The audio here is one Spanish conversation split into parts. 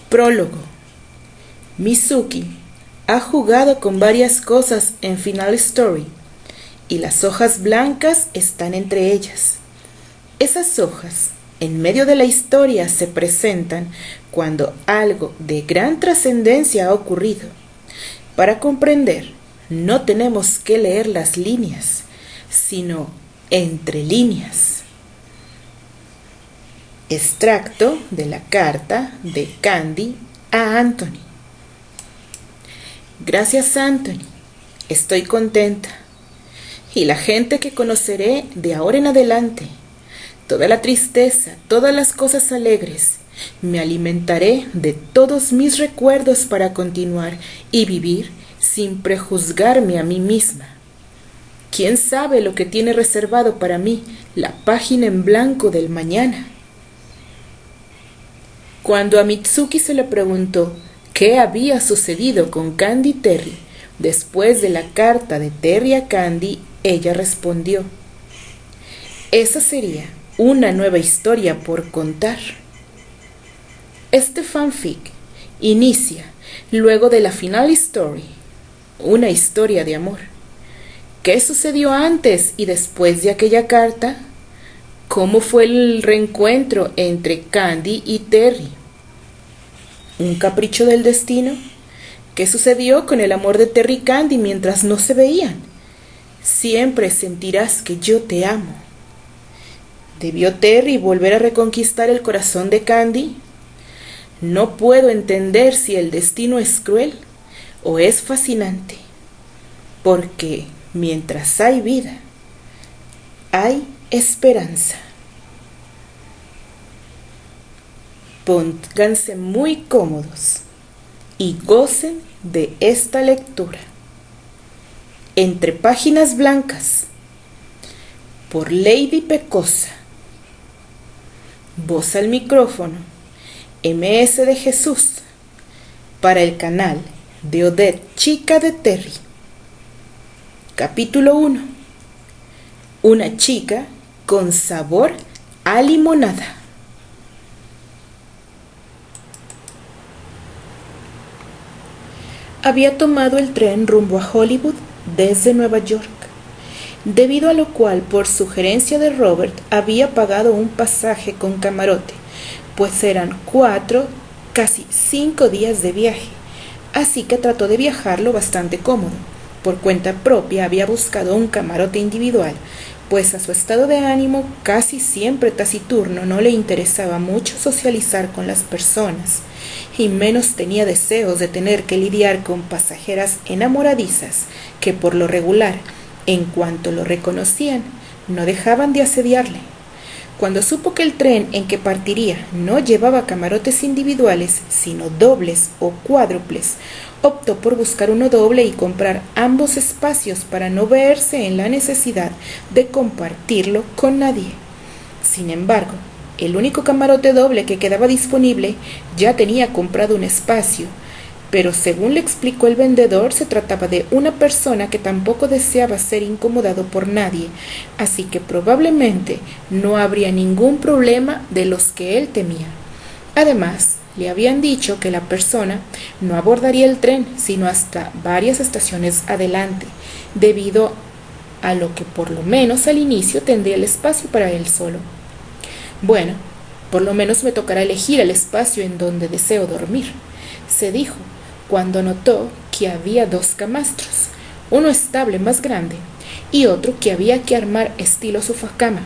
Prólogo. Mizuki ha jugado con varias cosas en Final Story y las hojas blancas están entre ellas. Esas hojas, en medio de la historia, se presentan cuando algo de gran trascendencia ha ocurrido. Para comprender, no tenemos que leer las líneas, sino entre líneas. Extracto de la carta de Candy a Anthony. Gracias, Anthony. Estoy contenta. Y la gente que conoceré de ahora en adelante. Toda la tristeza, todas las cosas alegres. Me alimentaré de todos mis recuerdos para continuar y vivir sin prejuzgarme a mí misma. ¿Quién sabe lo que tiene reservado para mí la página en blanco del mañana? Cuando a Mitsuki se le preguntó qué había sucedido con Candy Terry después de la carta de Terry a Candy, ella respondió: esa sería una nueva historia por contar. Este fanfic inicia luego de la Final Story, una historia de amor. ¿Qué sucedió antes y después de aquella carta? ¿Cómo fue el reencuentro entre Candy y Terry? ¿Un capricho del destino? ¿Qué sucedió con el amor de Terry y Candy mientras no se veían? Siempre sentirás que yo te amo. ¿Debió Terry volver a reconquistar el corazón de Candy? No puedo entender si el destino es cruel o es fascinante, porque mientras hay vida, hay esperanza. Pónganse muy cómodos y gocen de esta lectura. Entre páginas blancas, por Lady Pecosa. Voz al micrófono, MS de Jesús, para el canal de Odette Chica de Terry. Capítulo 1. Una chica con sabor a limonada. Había tomado el tren rumbo a Hollywood desde Nueva York, debido a lo cual, por sugerencia de Robert, había pagado un pasaje con camarote, pues eran 4, casi 5 días de viaje, así que trató de viajarlo bastante cómodo. Por cuenta propia había buscado un camarote individual, pues a su estado de ánimo casi siempre taciturno no le interesaba mucho socializar con las personas, y menos tenía deseos de tener que lidiar con pasajeras enamoradizas que por lo regular, en cuanto lo reconocían, no dejaban de asediarle. Cuando supo que el tren en que partiría no llevaba camarotes individuales, sino dobles o cuádruples, optó por buscar uno doble y comprar ambos espacios para no verse en la necesidad de compartirlo con nadie. Sin embargo, el único camarote doble que quedaba disponible ya tenía comprado un espacio, pero según le explicó el vendedor, se trataba de una persona que tampoco deseaba ser incomodado por nadie, así que probablemente no habría ningún problema de los que él temía. Además, le habían dicho que la persona no abordaría el tren sino hasta varias estaciones adelante, debido a lo que por lo menos al inicio tendría el espacio para él solo. Bueno, por lo menos me tocará elegir el espacio en donde deseo dormir, se dijo, cuando notó que había 2 camastros, uno estable más grande y otro que había que armar estilo sofacama,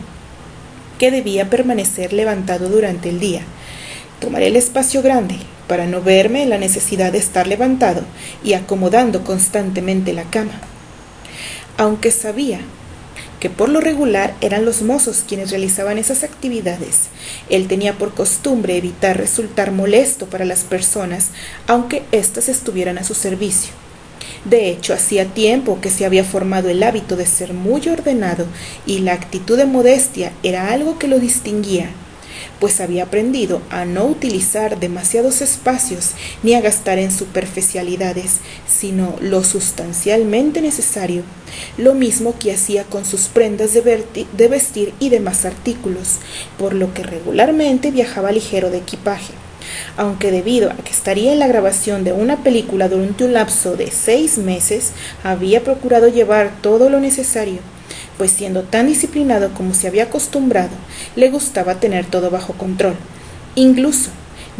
que debía permanecer levantado durante el día. Tomaré el espacio grande para no verme en la necesidad de estar levantado y acomodando constantemente la cama. Aunque sabía que por lo regular eran los mozos quienes realizaban esas actividades, él tenía por costumbre evitar resultar molesto para las personas, aunque éstas estuvieran a su servicio. De hecho, hacía tiempo que se había formado el hábito de ser muy ordenado y la actitud de modestia era algo que lo distinguía, pues había aprendido a no utilizar demasiados espacios ni a gastar en superficialidades, sino lo sustancialmente necesario, lo mismo que hacía con sus prendas de vestir y demás artículos, por lo que regularmente viajaba ligero de equipaje, aunque debido a que estaría en la grabación de una película durante un lapso de 6 meses, había procurado llevar todo lo necesario, pues siendo tan disciplinado como se había acostumbrado, le gustaba tener todo bajo control. Incluso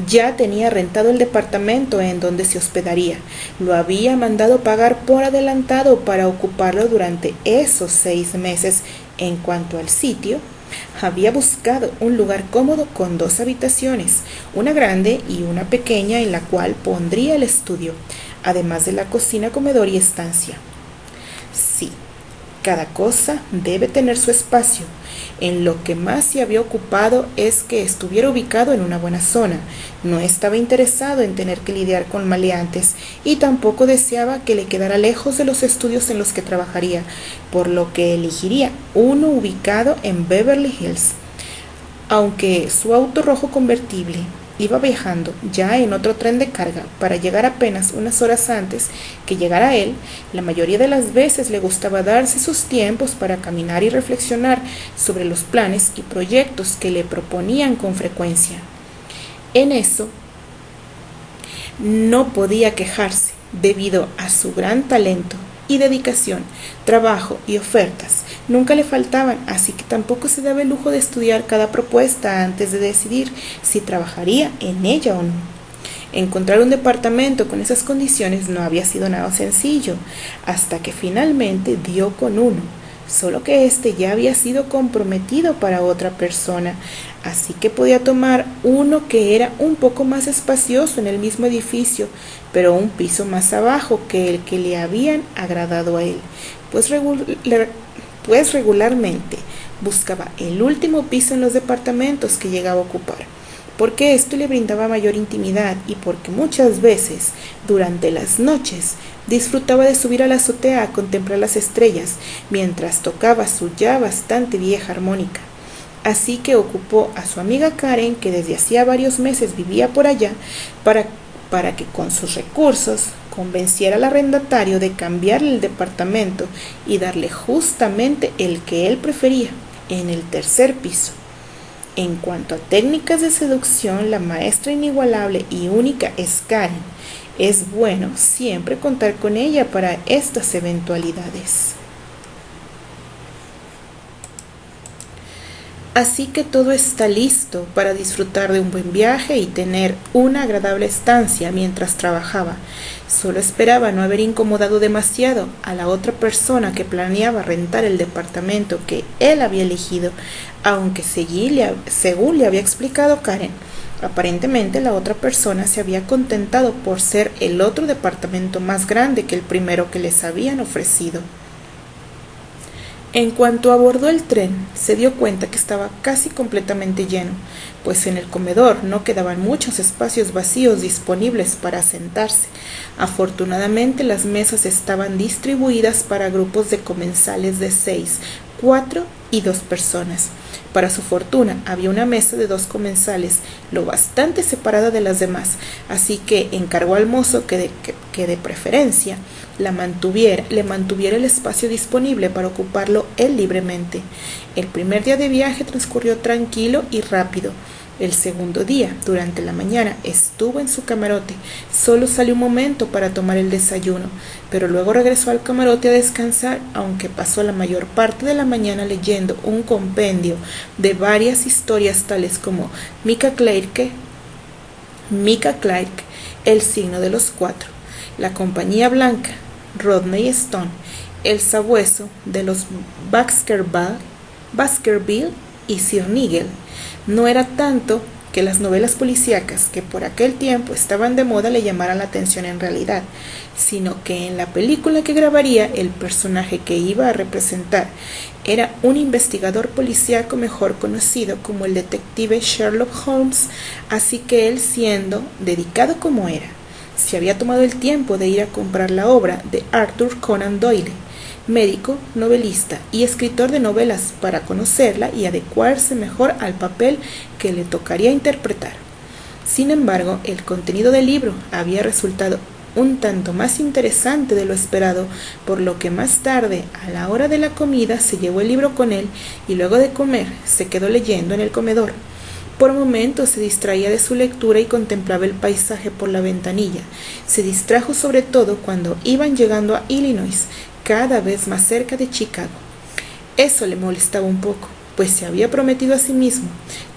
ya tenía rentado el departamento en donde se hospedaría. Lo había mandado pagar por adelantado para ocuparlo durante esos 6 meses. En cuanto al sitio, había buscado un lugar cómodo con 2 habitaciones, una grande y una pequeña en la cual pondría el estudio, además de la cocina, comedor y estancia. Sí, cada cosa debe tener su espacio. En lo que más se había ocupado es que estuviera ubicado en una buena zona. No estaba interesado en tener que lidiar con maleantes y tampoco deseaba que le quedara lejos de los estudios en los que trabajaría, por lo que elegiría uno ubicado en Beverly Hills. Aunque su auto rojo convertible iba viajando ya en otro tren de carga para llegar apenas unas horas antes que llegara él, la mayoría de las veces le gustaba darse sus tiempos para caminar y reflexionar sobre los planes y proyectos que le proponían con frecuencia. En eso no podía quejarse debido a su gran talento y dedicación, trabajo y ofertas. Nunca le faltaban, así que tampoco se daba el lujo de estudiar cada propuesta antes de decidir si trabajaría en ella o no. Encontrar un departamento con esas condiciones no había sido nada sencillo, hasta que finalmente dio con uno, solo que este ya había sido comprometido para otra persona, así que podía tomar uno que era un poco más espacioso en el mismo edificio, pero un piso más abajo que el que le habían agradado a él, pues regularmente buscaba el último piso en los departamentos que llegaba a ocupar, porque esto le brindaba mayor intimidad y porque muchas veces, durante las noches, disfrutaba de subir a la azotea a contemplar las estrellas mientras tocaba su ya bastante vieja armónica. Así que ocupó a su amiga Karen, que desde hacía varios meses vivía por allá, para que con sus recursos convenciera al arrendatario de cambiarle el departamento y darle justamente el que él prefería, en el tercer piso. En cuanto a técnicas de seducción, la maestra inigualable y única es Karen. Es bueno siempre contar con ella para estas eventualidades. Así que todo está listo para disfrutar de un buen viaje y tener una agradable estancia mientras trabajaba. Solo esperaba no haber incomodado demasiado a la otra persona que planeaba rentar el departamento que él había elegido, aunque según le había explicado Karen, aparentemente la otra persona se había contentado por ser el otro departamento más grande que el primero que les habían ofrecido. En cuanto abordó el tren, se dio cuenta que estaba casi completamente lleno, pues en el comedor no quedaban muchos espacios vacíos disponibles para sentarse. Afortunadamente, las mesas estaban distribuidas para grupos de comensales de 6, 4 y 2 personas. Para su fortuna, había una mesa de 2 comensales, lo bastante separada de las demás, así que encargó al mozo que de preferencia le mantuviera el espacio disponible para ocuparlo él libremente. El primer día de viaje transcurrió tranquilo y rápido. El segundo día, durante la mañana, estuvo en su camarote. Solo salió un momento para tomar el desayuno, pero luego regresó al camarote a descansar, aunque pasó la mayor parte de la mañana leyendo un compendio de varias historias tales como Micah Clarke, El signo de los 4, La compañía blanca, Rodney Stone, El sabueso de los Baskerville y Sir Nigel. No era tanto que las novelas policíacas que por aquel tiempo estaban de moda le llamaran la atención en realidad, sino que en la película que grabaría el personaje que iba a representar era un investigador policíaco mejor conocido como el detective Sherlock Holmes, así que él, siendo dedicado como era, se había tomado el tiempo de ir a comprar la obra de Arthur Conan Doyle, médico, novelista y escritor de novelas, para conocerla y adecuarse mejor al papel que le tocaría interpretar. Sin embargo, el contenido del libro había resultado un tanto más interesante de lo esperado, por lo que más tarde, a la hora de la comida, se llevó el libro con él y luego de comer se quedó leyendo en el comedor. Por momentos se distraía de su lectura y contemplaba el paisaje por la ventanilla. Se distrajo sobre todo cuando iban llegando a Illinois, cada vez más cerca de Chicago. Eso le molestaba un poco, pues se había prometido a sí mismo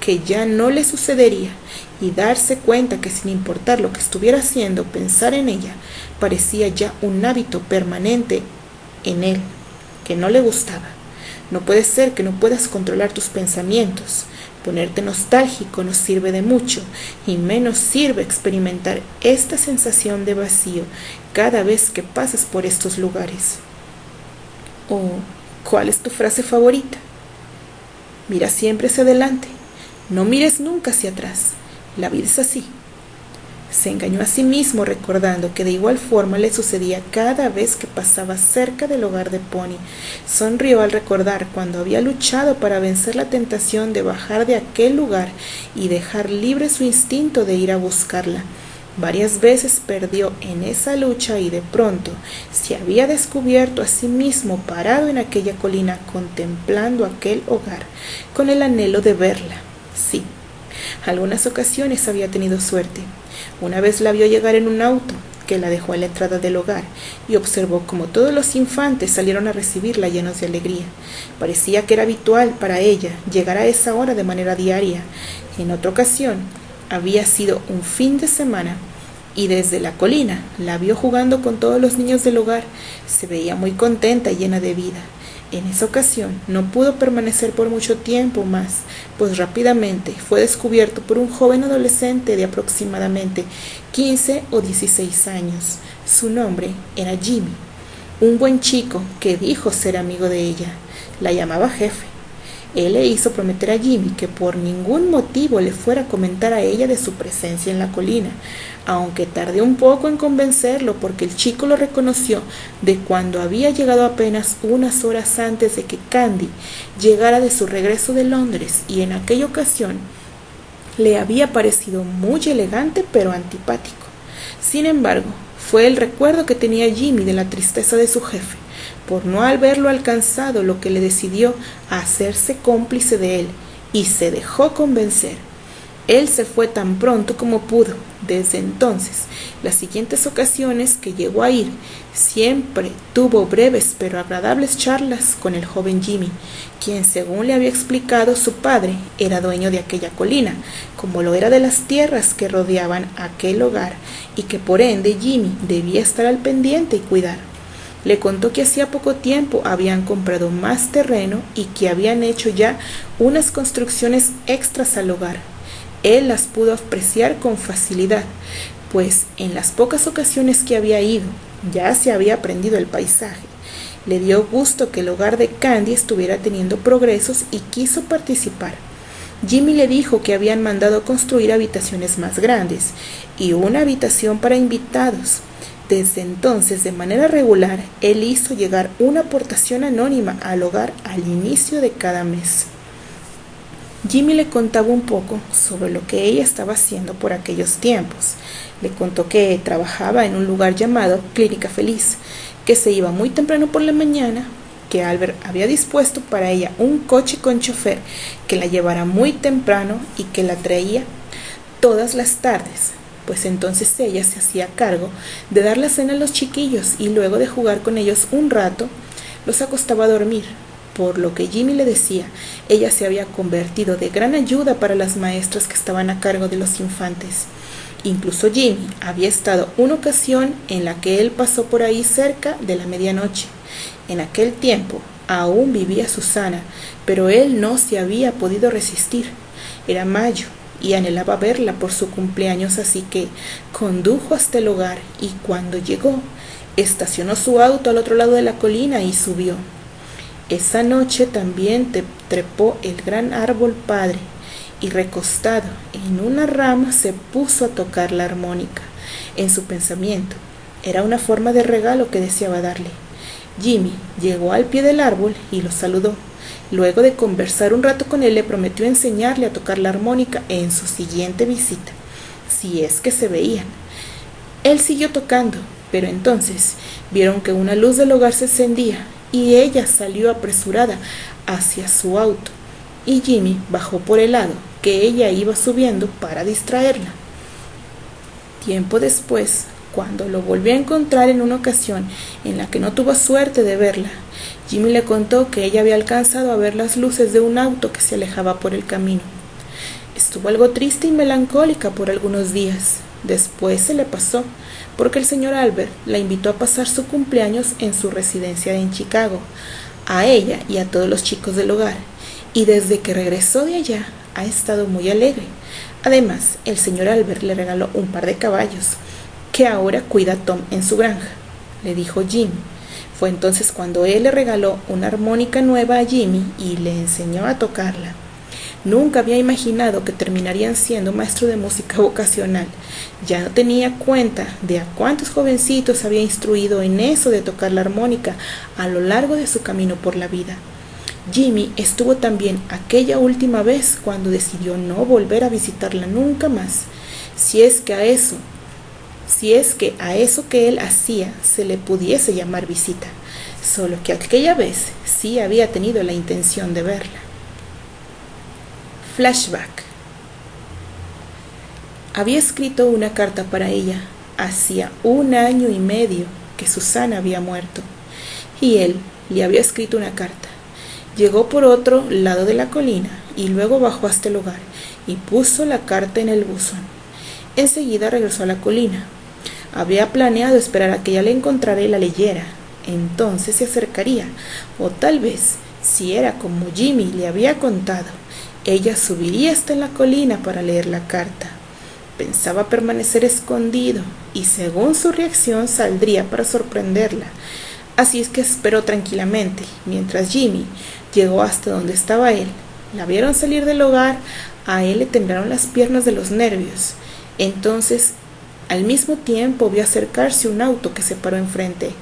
que ya no le sucedería, y darse cuenta que sin importar lo que estuviera haciendo, pensar en ella parecía ya un hábito permanente en él, que no le gustaba. No puede ser que no puedas controlar tus pensamientos. Ponerte nostálgico no sirve de mucho, y menos sirve experimentar esta sensación de vacío cada vez que pasas por estos lugares. ¿O cuál es tu frase favorita? Mira siempre hacia adelante, no mires nunca hacia atrás. La vida es así. Se engañó a sí mismo recordando que de igual forma le sucedía cada vez que pasaba cerca del hogar de Pony. Sonrió al recordar cuando había luchado para vencer la tentación de bajar de aquel lugar y dejar libre su instinto de ir a buscarla. Varias veces perdió en esa lucha y de pronto se había descubierto a sí mismo parado en aquella colina contemplando aquel hogar con el anhelo de verla. Sí, algunas ocasiones había tenido suerte. Una vez la vio llegar en un auto que la dejó a la entrada del hogar y observó cómo todos los infantes salieron a recibirla llenos de alegría. Parecía que era habitual para ella llegar a esa hora de manera diaria. En otra ocasión había sido un fin de semana y desde la colina la vio jugando con todos los niños del hogar. Se veía muy contenta y llena de vida. En esa ocasión no pudo permanecer por mucho tiempo más, pues rápidamente fue descubierto por un joven adolescente de aproximadamente 15 o 16 años. Su nombre era Jimmy, un buen chico que dijo ser amigo de ella. La llamaba jefe. Él le hizo prometer a Jimmy que por ningún motivo le fuera a comentar a ella de su presencia en la colina, aunque tardé un poco en convencerlo porque el chico lo reconoció de cuando había llegado apenas unas horas antes de que Candy llegara de su regreso de Londres, y en aquella ocasión le había parecido muy elegante pero antipático. Sin embargo, fue el recuerdo que tenía Jimmy de la tristeza de su jefe por no haberlo alcanzado lo que le decidió a hacerse cómplice de él, y se dejó convencer. Él se fue tan pronto como pudo. Desde entonces, las siguientes ocasiones que llegó a ir, siempre tuvo breves pero agradables charlas con el joven Jimmy, quien, según le había explicado su padre, era dueño de aquella colina, como lo era de las tierras que rodeaban aquel hogar, y que por ende Jimmy debía estar al pendiente y cuidar. Le contó que hacía poco tiempo habían comprado más terreno y que habían hecho ya unas construcciones extras al hogar. Él las pudo apreciar con facilidad, pues en las pocas ocasiones que había ido ya se había aprendido el paisaje. Le dio gusto que el hogar de Candy estuviera teniendo progresos y quiso participar. Jimmy le dijo que habían mandado construir habitaciones más grandes y una habitación para invitados. Desde entonces, de manera regular, él hizo llegar una aportación anónima al hogar al inicio de cada mes. Jimmy le contaba un poco sobre lo que ella estaba haciendo por aquellos tiempos. Le contó que trabajaba en un lugar llamado Clínica Feliz, que se iba muy temprano por la mañana, que Albert había dispuesto para ella un coche con chofer que la llevara muy temprano y que la traía todas las tardes, pues entonces ella se hacía cargo de dar la cena a los chiquillos y luego de jugar con ellos un rato, los acostaba a dormir. Por lo que Jimmy le decía, ella se había convertido de gran ayuda para las maestras que estaban a cargo de los infantes. Incluso Jimmy había estado una ocasión en la que él pasó por ahí cerca de la medianoche. En aquel tiempo aún vivía Susana, pero él no se había podido resistir. Era mayo y anhelaba verla por su cumpleaños, así que condujo hasta el hogar y cuando llegó, estacionó su auto al otro lado de la colina y subió. Esa noche también trepó el gran árbol padre y recostado en una rama se puso a tocar la armónica. En su pensamiento, era una forma de regalo que deseaba darle. Jimmy llegó al pie del árbol y lo saludó. Luego de conversar un rato con él, le prometió enseñarle a tocar la armónica en su siguiente visita, si es que se veían. Él siguió tocando, pero entonces vieron que una luz del hogar se encendía y ella salió apresurada hacia su auto, y Jimmy bajó por el lado que ella iba subiendo para distraerla. Tiempo después, cuando lo volvió a encontrar en una ocasión en la que no tuvo suerte de verla, Jimmy le contó que ella había alcanzado a ver las luces de un auto que se alejaba por el camino. Estuvo algo triste y melancólica por algunos días. Después se le pasó, porque el señor Albert la invitó a pasar su cumpleaños en su residencia en Chicago, a ella y a todos los chicos del hogar, y desde que regresó de allá ha estado muy alegre. Además, el señor Albert le regaló un par de caballos, que ahora cuida Tom en su granja, le dijo Jimmy. Fue entonces cuando él le regaló una armónica nueva a Jimmy y le enseñó a tocarla. Nunca había imaginado que terminarían siendo maestro de música vocacional. Ya no tenía cuenta de a cuántos jovencitos había instruido en eso de tocar la armónica a lo largo de su camino por la vida. Jimmy estuvo también aquella última vez cuando decidió no volver a visitarla nunca más, si es que a eso que él hacía se le pudiese llamar visita, solo que aquella vez sí había tenido la intención de verla. Flashback. Había escrito una carta para ella hacía 1 año y medio que Susana había muerto, y él le había escrito una carta. Llegó por otro lado de la colina y luego bajó hasta el lugar y puso la carta en el buzón. Enseguida regresó a la colina. Había planeado esperar a que ella la encontrara y la leyera. Entonces se acercaría, o tal vez, si era como Jimmy le había contado, ella subiría hasta la colina para leer la carta. Pensaba permanecer escondido y según su reacción saldría para sorprenderla. Así es que esperó tranquilamente, mientras Jimmy llegó hasta donde estaba él. La vieron salir del hogar, a él le temblaron las piernas de los nervios. Entonces, al mismo tiempo vio acercarse un auto que se paró enfrente.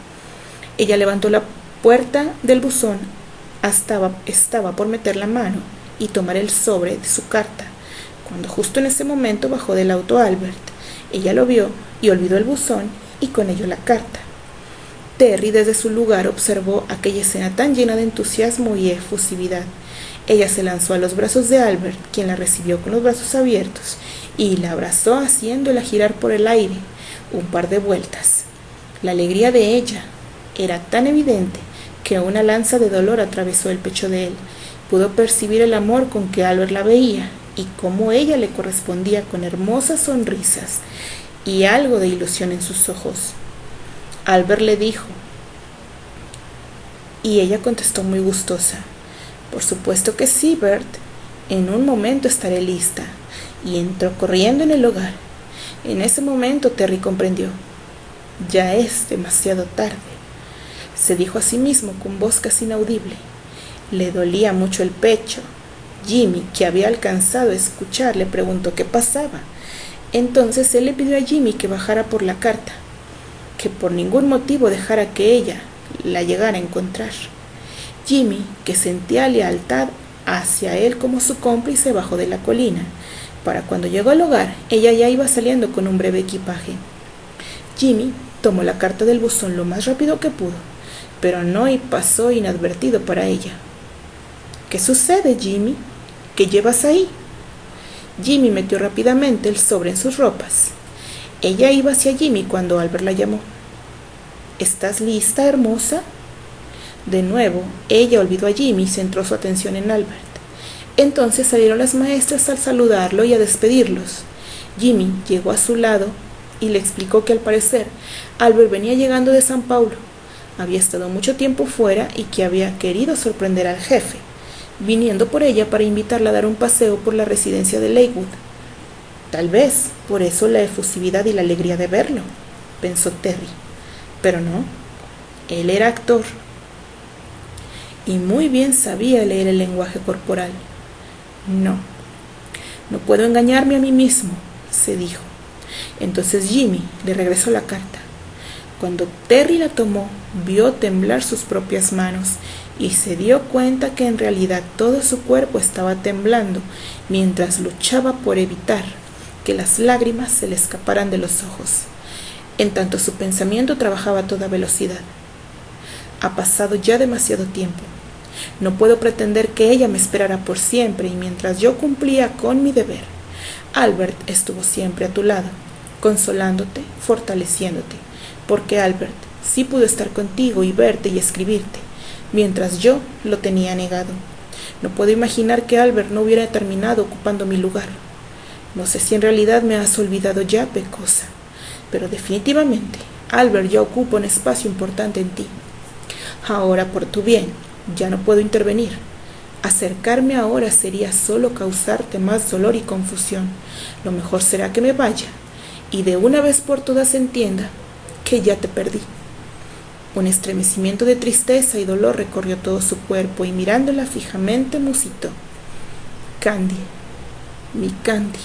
Ella levantó la puerta del buzón, estaba por meter la mano y tomar el sobre de su carta, cuando justo en ese momento bajó del auto Albert. Ella lo vio y olvidó el buzón y con ello la carta. Terry desde su lugar observó aquella escena tan llena de entusiasmo y efusividad. Ella se lanzó a los brazos de Albert, quien la recibió con los brazos abiertos y la abrazó haciéndola girar por el aire un par de vueltas. La alegría de ella era tan evidente que una lanza de dolor atravesó el pecho de él. Pudo percibir el amor con que Albert la veía y cómo ella le correspondía con hermosas sonrisas y algo de ilusión en sus ojos. Albert le dijo, y ella contestó muy gustosa: «Por supuesto que sí, Bert. En un momento estaré lista», y entró corriendo en el hogar. En ese momento Terry comprendió. «Ya es demasiado tarde», se dijo a sí mismo con voz casi inaudible. Le dolía mucho el pecho. Jimmy, que había alcanzado a escuchar, le preguntó qué pasaba. Entonces él le pidió a Jimmy que bajara por la carta, que por ningún motivo dejara que ella la llegara a encontrar. Jimmy, que sentía lealtad hacia él como su cómplice, bajó de la colina. Para cuando llegó al hogar, ella ya iba saliendo con un breve equipaje. Jimmy tomó la carta del buzón lo más rápido que pudo, pero no pasó inadvertido para ella. «¿Qué sucede, Jimmy? ¿Qué llevas ahí?» Jimmy metió rápidamente el sobre en sus ropas. Ella iba hacia Jimmy cuando Albert la llamó. «¿Estás lista, hermosa?» De nuevo, ella olvidó a Jimmy y centró su atención en Albert. Entonces salieron las maestras a saludarlo y a despedirlos. Jimmy llegó a su lado y le explicó que al parecer Albert venía llegando de San Paulo. Había estado mucho tiempo fuera y que había querido sorprender al jefe, viniendo por ella para invitarla a dar un paseo por la residencia de Lakewood. Tal vez por eso la efusividad y la alegría de verlo, pensó Terry. Pero no, él era actor y muy bien sabía leer el lenguaje corporal. No puedo engañarme a mí mismo, se dijo. Entonces Jimmy le regresó la carta. Cuando Terry la tomó, vio temblar sus propias manos y se dio cuenta que en realidad todo su cuerpo estaba temblando mientras luchaba por evitar que las lágrimas se le escaparan de los ojos. En tanto su pensamiento trabajaba a toda velocidad. Ha pasado ya demasiado tiempo. No puedo pretender que ella me esperara por siempre, y mientras yo cumplía con mi deber, Albert estuvo siempre a tu lado, consolándote, fortaleciéndote, porque Albert sí pudo estar contigo y verte y escribirte, mientras yo lo tenía negado. No puedo imaginar que Albert no hubiera terminado ocupando mi lugar. No sé si en realidad me has olvidado ya, Pecosa, pero definitivamente Albert ya ocupa un espacio importante en ti. Ahora, por tu bien, ya no puedo intervenir. Acercarme ahora sería solo causarte más dolor y confusión. Lo mejor será que me vaya y de una vez por todas entienda que ya te perdí. Un estremecimiento de tristeza y dolor recorrió todo su cuerpo y mirándola fijamente musitó: Candy, mi Candy.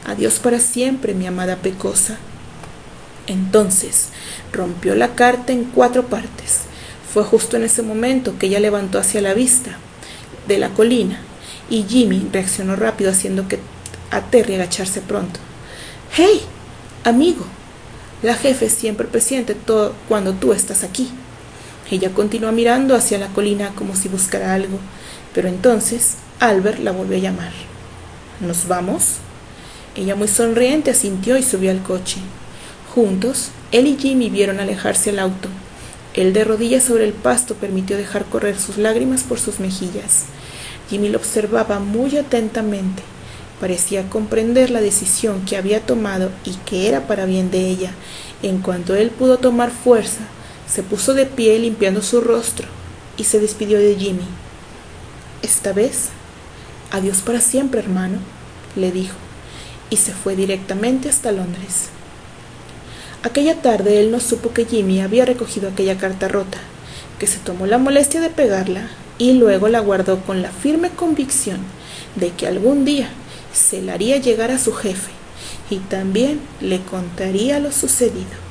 Adiós para siempre, mi amada Pecosa. Entonces rompió la carta en 4 partes. Fue justo en ese momento que ella levantó hacia la vista de la colina y Jimmy reaccionó rápido, haciendo que a Terry agacharse pronto. ¡Hey, amigo! La jefe es siempre presente cuando tú estás aquí. Ella continuó mirando hacia la colina como si buscara algo, pero entonces Albert la volvió a llamar. ¿Nos vamos? Ella, muy sonriente, asintió y subió al coche. Juntos, él y Jimmy vieron alejarse el auto. Él, de rodillas sobre el pasto, permitió dejar correr sus lágrimas por sus mejillas. Jimmy lo observaba muy atentamente. Parecía comprender la decisión que había tomado y que era para bien de ella. En cuanto él pudo tomar fuerza, se puso de pie limpiando su rostro y se despidió de Jimmy. Esta vez, adiós para siempre, hermano, le dijo, y se fue directamente hasta Londres. Aquella tarde él no supo que Jimmy había recogido aquella carta rota, que se tomó la molestia de pegarla y luego la guardó con la firme convicción de que algún día se la haría llegar a su jefe y también le contaría lo sucedido.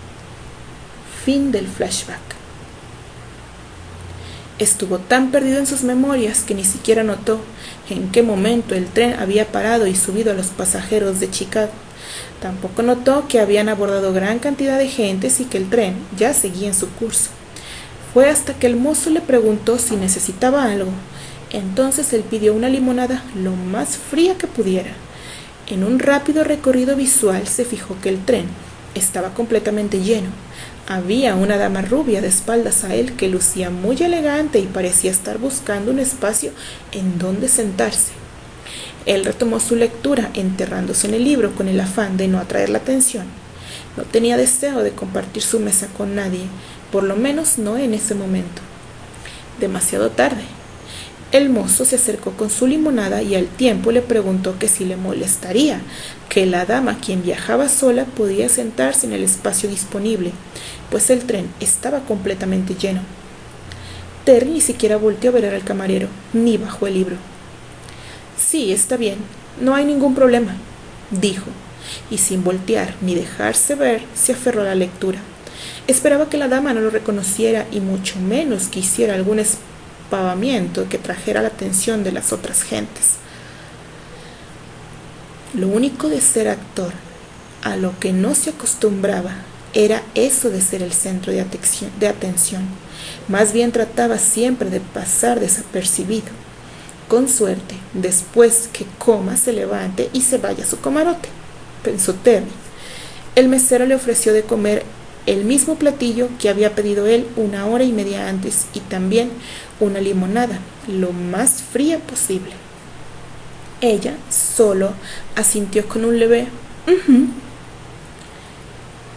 Fin del flashback. Estuvo tan perdido en sus memorias que ni siquiera notó en qué momento el tren había parado y subido a los pasajeros de Chicago. Tampoco notó que habían abordado gran cantidad de gentes y que el tren ya seguía en su curso. Fue hasta que el mozo le preguntó si necesitaba algo. Entonces él pidió una limonada lo más fría que pudiera. En un rápido recorrido visual se fijó que el tren estaba completamente lleno. Había una dama rubia de espaldas a él que lucía muy elegante y parecía estar buscando un espacio en donde sentarse. Él retomó su lectura, enterrándose en el libro con el afán de no atraer la atención. No tenía deseo de compartir su mesa con nadie, por lo menos no en ese momento. Demasiado tarde. El mozo se acercó con su limonada y al tiempo le preguntó que si le molestaría que la dama, quien viajaba sola, podía sentarse en el espacio disponible, pues el tren estaba completamente lleno. Terry ni siquiera volteó a ver al camarero, ni bajó el libro. Sí, está bien, no hay ningún problema, dijo, y sin voltear ni dejarse ver, se aferró a la lectura. Esperaba que la dama no lo reconociera y mucho menos que hiciera algún espavamiento que trajera la atención de las otras gentes. Lo único de ser actor, a lo que no se acostumbraba, era eso de ser el centro de atención. Más bien trataba siempre de pasar desapercibido. Con suerte, después que coma, se levante y se vaya a su camarote, pensó Terry. El mesero le ofreció de comer el mismo platillo que había pedido él 1 hora y media antes y también una limonada, lo más fría posible. Ella solo asintió con un leve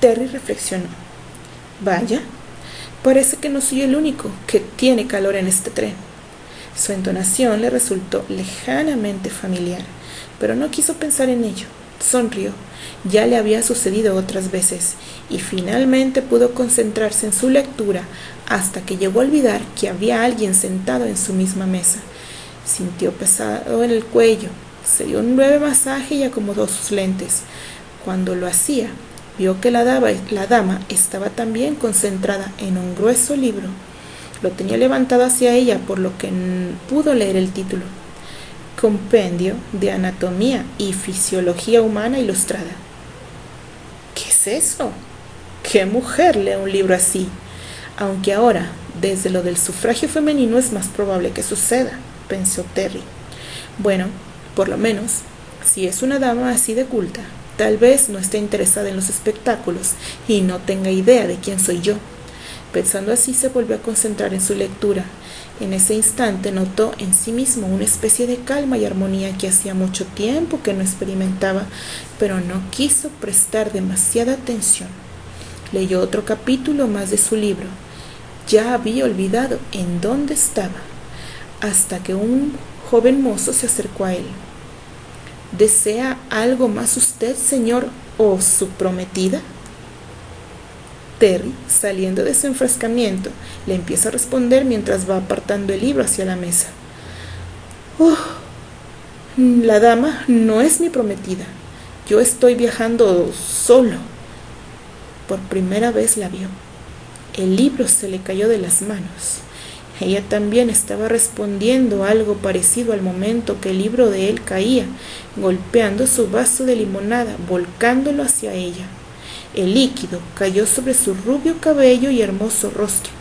Terry reflexionó. Vaya, parece que no soy el único que tiene calor en este tren. Su entonación le resultó lejanamente familiar, pero no quiso pensar en ello. Sonrió. Ya le había sucedido otras veces, y finalmente pudo concentrarse en su lectura hasta que llegó a olvidar que había alguien sentado en su misma mesa. Sintió pesado en el cuello, se dio un breve masaje y acomodó sus lentes. Cuando lo hacía, vio que la dama estaba también concentrada en un grueso libro. Lo tenía levantado hacia ella, por lo que pudo leer el título: Compendio de Anatomía y Fisiología Humana Ilustrada. ¿Qué es eso? ¿Qué mujer lee un libro así? Aunque ahora Desde lo del sufragio femenino es más probable que suceda, pensó Terry. Bueno, por lo menos, si es una dama así de culta, tal vez no esté interesada en los espectáculos y no tenga idea de quién soy yo. Pensando así, se volvió a concentrar en su lectura. En ese instante notó en sí mismo una especie de calma y armonía que hacía mucho tiempo que no experimentaba, pero no quiso prestar demasiada atención. Leyó otro capítulo más de su libro. Ya había olvidado en dónde estaba, hasta que un joven mozo se acercó a él. ¿Desea algo más usted, señor, o su prometida? Terry, saliendo de su enfrascamiento, le empieza a responder mientras va apartando el libro hacia la mesa. La dama no es mi prometida. Yo estoy viajando solo. Por primera vez la vio. El libro se le cayó de las manos. Ella también estaba respondiendo algo parecido al momento que el libro de él caía, golpeando su vaso de limonada, volcándolo hacia ella. El líquido cayó sobre su rubio cabello y hermoso rostro.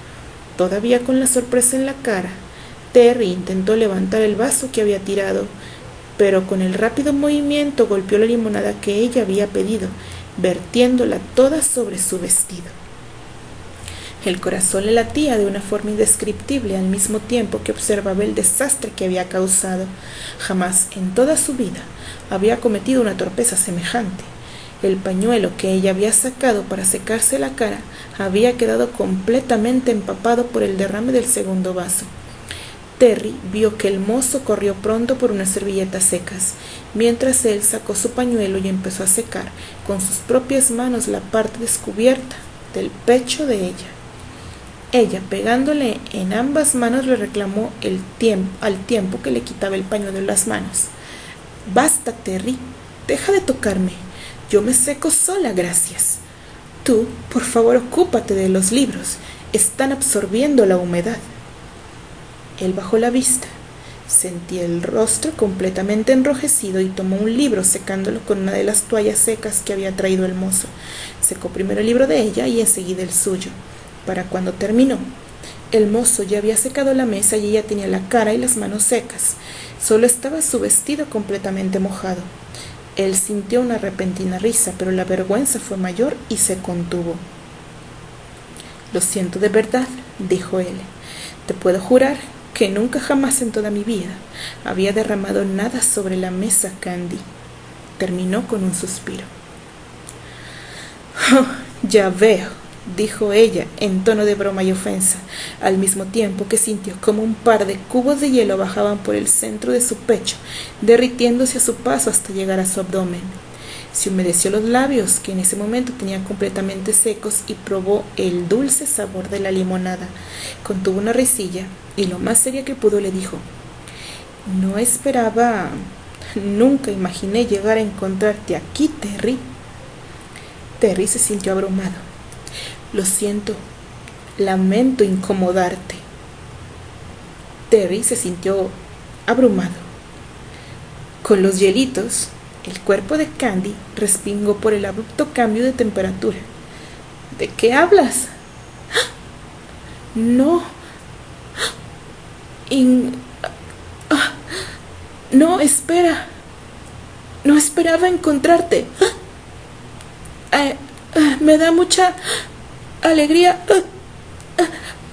Todavía con la sorpresa en la cara, Terry intentó levantar el vaso que había tirado, pero con el rápido movimiento golpeó la limonada que ella había pedido, vertiéndola toda sobre su vestido. El corazón le latía de una forma indescriptible al mismo tiempo que observaba el desastre que había causado. Jamás en toda su vida había cometido una torpeza semejante. El pañuelo que ella había sacado para secarse la cara había quedado completamente empapado por el derrame del segundo vaso. Terry vio que el mozo corrió pronto por unas servilletas secas, mientras él sacó su pañuelo y empezó a secar con sus propias manos la parte descubierta del pecho de ella. Ella, pegándole en ambas manos, le reclamó al tiempo que le quitaba el pañuelo de las manos. «Basta, Terry, deja de tocarme. Yo me seco sola, gracias. Tú, por favor, ocúpate de los libros. Están absorbiendo la humedad». Él bajó la vista. Sentía el rostro completamente enrojecido y tomó un libro secándolo con una de las toallas secas que había traído el mozo. Secó primero el libro de ella y enseguida el suyo. Para cuando terminó, el mozo ya había secado la mesa y ella tenía la cara y las manos secas. Solo estaba su vestido completamente mojado. Él sintió una repentina risa, pero la vergüenza fue mayor y se contuvo. «Lo siento de verdad», dijo él. «Te puedo jurar que nunca jamás en toda mi vida había derramado nada sobre la mesa, Candy». Terminó con un suspiro. «Oh, ya veo», dijo ella en tono de broma y ofensa, al mismo tiempo que sintió como un par de cubos de hielo bajaban por el centro de su pecho, derritiéndose a su paso hasta llegar a su abdomen. Se humedeció los labios, que en ese momento tenía completamente secos, y probó el dulce sabor de la limonada. Contuvo una risilla y lo más seria que pudo le dijo: nunca imaginé llegar a encontrarte aquí, Terry». Terry se sintió abrumado. «Lo siento, lamento incomodarte». Terry se sintió abrumado. Con los hielitos, el cuerpo de Candy respingó por el abrupto cambio de temperatura. «¿De qué hablas?» «No. No, espera. No esperaba encontrarte. Me da mucha alegría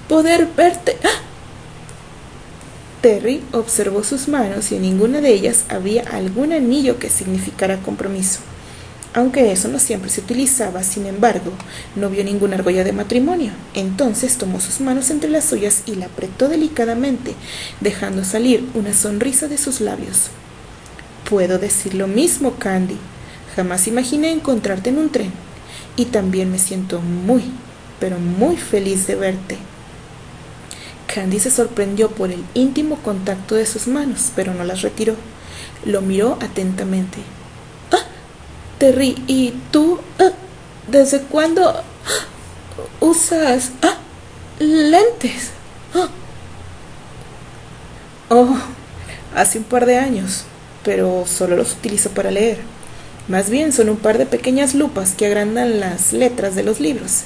poder verte». Terry observó sus manos y en ninguna de ellas había algún anillo que significara compromiso. Aunque eso no siempre se utilizaba, sin embargo, no vio ninguna argolla de matrimonio. Entonces tomó sus manos entre las suyas y la apretó delicadamente, dejando salir una sonrisa de sus labios. «Puedo decir lo mismo, Candy. Jamás imaginé encontrarte en un tren. Y también me siento muy, pero muy feliz de verte». Candy se sorprendió por el íntimo contacto de sus manos, pero no las retiró. Lo miró atentamente. «Terry, ¿y tú? ¿Desde cuándo usas lentes?» «Oh, hace un par de años, pero solo los utilizo para leer. Más bien son un par de pequeñas lupas que agrandan las letras de los libros,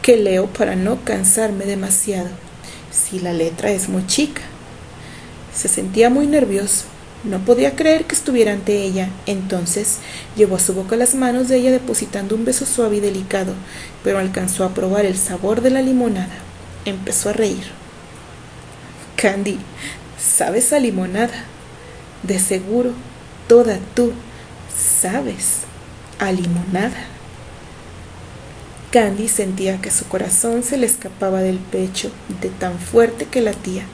que leo para no cansarme demasiado». si la letra es muy chica? Se sentía muy nervioso. No podía creer que estuviera ante ella. Entonces llevó a su boca las manos de ella depositando un beso suave y delicado, pero alcanzó a probar el sabor de la limonada. Empezó a reír. Candy, ¿sabes a limonada? De seguro, toda tú sabes a limonada. Candy sentía que su corazón se le escapaba del pecho de tan fuerte que latía.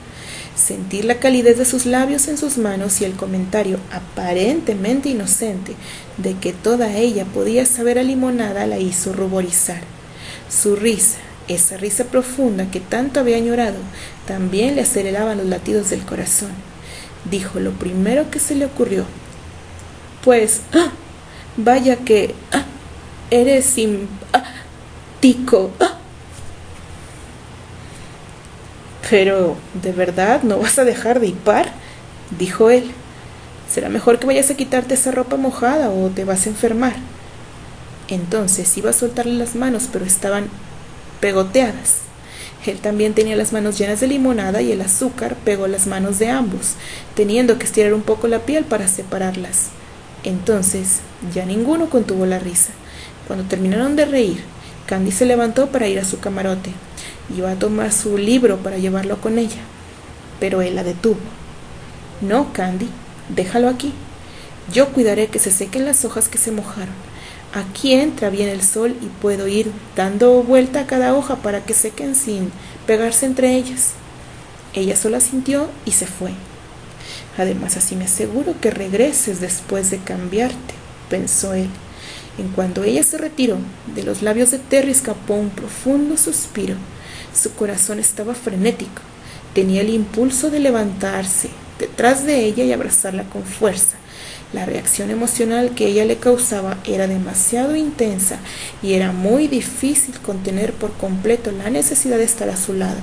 Sentir la calidez de sus labios en sus manos y el comentario aparentemente inocente de que toda ella podía saber a limonada la hizo ruborizar. Su risa, esa risa profunda que tanto había añorado, también le aceleraban los latidos del corazón. Dijo lo primero que se le ocurrió. Pues, vaya que, eres simpático. Pero, ¿de verdad no vas a dejar de hipar? Dijo él. Será mejor que vayas a quitarte esa ropa mojada o te vas a enfermar. Entonces iba a soltarle las manos, pero estaban pegoteadas. Él también tenía las manos llenas de limonada y el azúcar pegó las manos de ambos, teniendo que estirar un poco la piel para separarlas. Entonces ya ninguno contuvo la risa. Cuando terminaron de reír, Candy se levantó para ir a su camarote. Iba a tomar su libro para llevarlo con ella, pero él la detuvo. No, Candy, déjalo aquí. Yo cuidaré que se sequen las hojas que se mojaron. Aquí entra bien el sol y puedo ir dando vuelta a cada hoja para que sequen sin pegarse entre ellas. Ella solo asintió y se fue. Además, así me aseguro que regreses después de cambiarte, pensó él. En cuanto ella se retiró, de los labios de Terry escapó un profundo suspiro. Su corazón estaba frenético. Tenía el impulso de levantarse detrás de ella y abrazarla con fuerza. La reacción emocional que ella le causaba era demasiado intensa y era muy difícil contener por completo la necesidad de estar a su lado.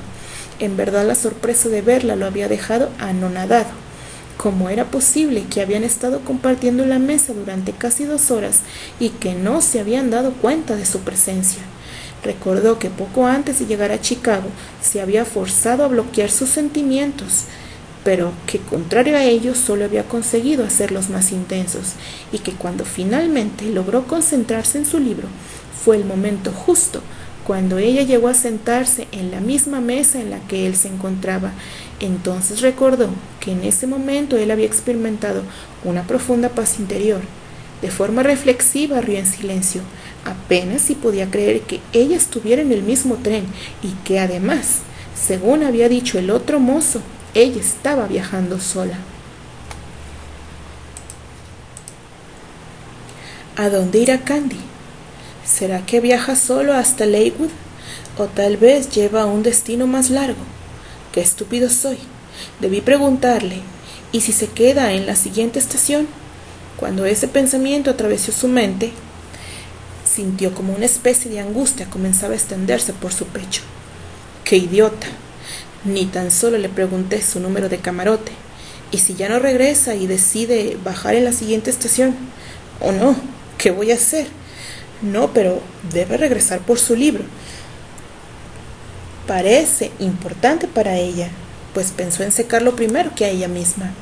En verdad, la sorpresa de verla lo había dejado anonadado. ¿Cómo era posible que habían estado compartiendo la mesa durante casi 2 horas y que no se habían dado cuenta de su presencia? Recordó que poco antes de llegar a Chicago se había forzado a bloquear sus sentimientos, pero que contrario a ellos solo había conseguido hacerlos más intensos, y que cuando finalmente logró concentrarse en su libro, fue el momento justo cuando ella llegó a sentarse en la misma mesa en la que él se encontraba. Entonces recordó que en ese momento él había experimentado una profunda paz interior. De forma reflexiva rió en silencio. Apenas si podía creer que ella estuviera en el mismo tren y que además, según había dicho el otro mozo, ella estaba viajando sola. ¿A dónde irá Candy? ¿Será que viaja solo hasta Lakewood? ¿O tal vez lleva a un destino más largo? ¡Qué estúpido soy! Debí preguntarle. ¿Y si se queda en la siguiente estación? Cuando ese pensamiento atravesó su mente, sintió como una especie de angustia comenzaba a extenderse por su pecho. ¡Qué idiota! Ni tan solo le pregunté su número de camarote. ¿Y si ya no regresa y decide bajar en la siguiente estación? ¿O no? ¿Qué voy a hacer? No, pero debe regresar por su libro. Parece importante para ella, pues pensó en secarlo primero que a ella misma.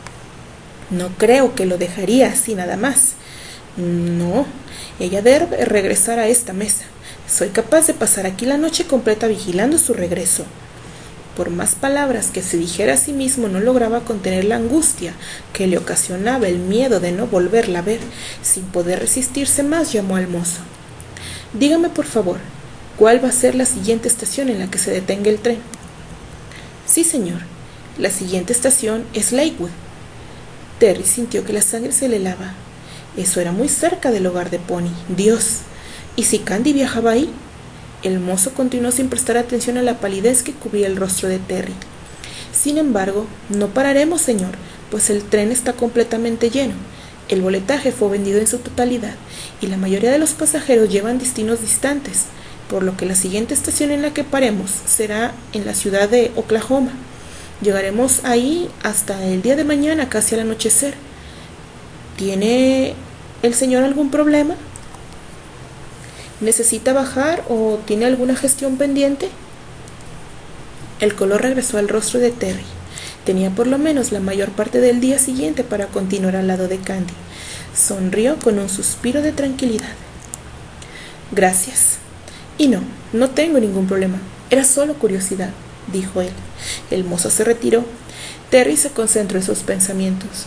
No creo que lo dejaría así nada más. No, ella debe regresar a esta mesa. Soy capaz de pasar aquí la noche completa vigilando su regreso. Por más palabras que se dijera a sí mismo, no lograba contener la angustia que le ocasionaba el miedo de no volverla a ver. Sin poder resistirse más, llamó al mozo. Dígame, por favor, ¿cuál va a ser la siguiente estación en la que se detenga el tren? Sí, señor. La siguiente estación es Lakewood. Terry sintió que la sangre se le helaba. Eso era muy cerca del hogar de Pony. Dios, ¿y si Candy viajaba ahí? El mozo continuó sin prestar atención a la palidez que cubría el rostro de Terry. Sin embargo, no pararemos, señor, pues el tren está completamente lleno. El boletaje fue vendido en su totalidad y la mayoría de los pasajeros llevan destinos distantes, por lo que la siguiente estación en la que paremos será en la ciudad de Oklahoma. Llegaremos ahí hasta el día de mañana, casi al anochecer. ¿Tiene el señor algún problema? ¿Necesita bajar o tiene alguna gestión pendiente? El color regresó al rostro de Terry. Tenía por lo menos la mayor parte del día siguiente para continuar al lado de Candy. Sonrió con un suspiro de tranquilidad. Gracias. Y no tengo ningún problema. Era solo curiosidad, dijo él. El mozo se retiró. Terry se concentró en sus pensamientos.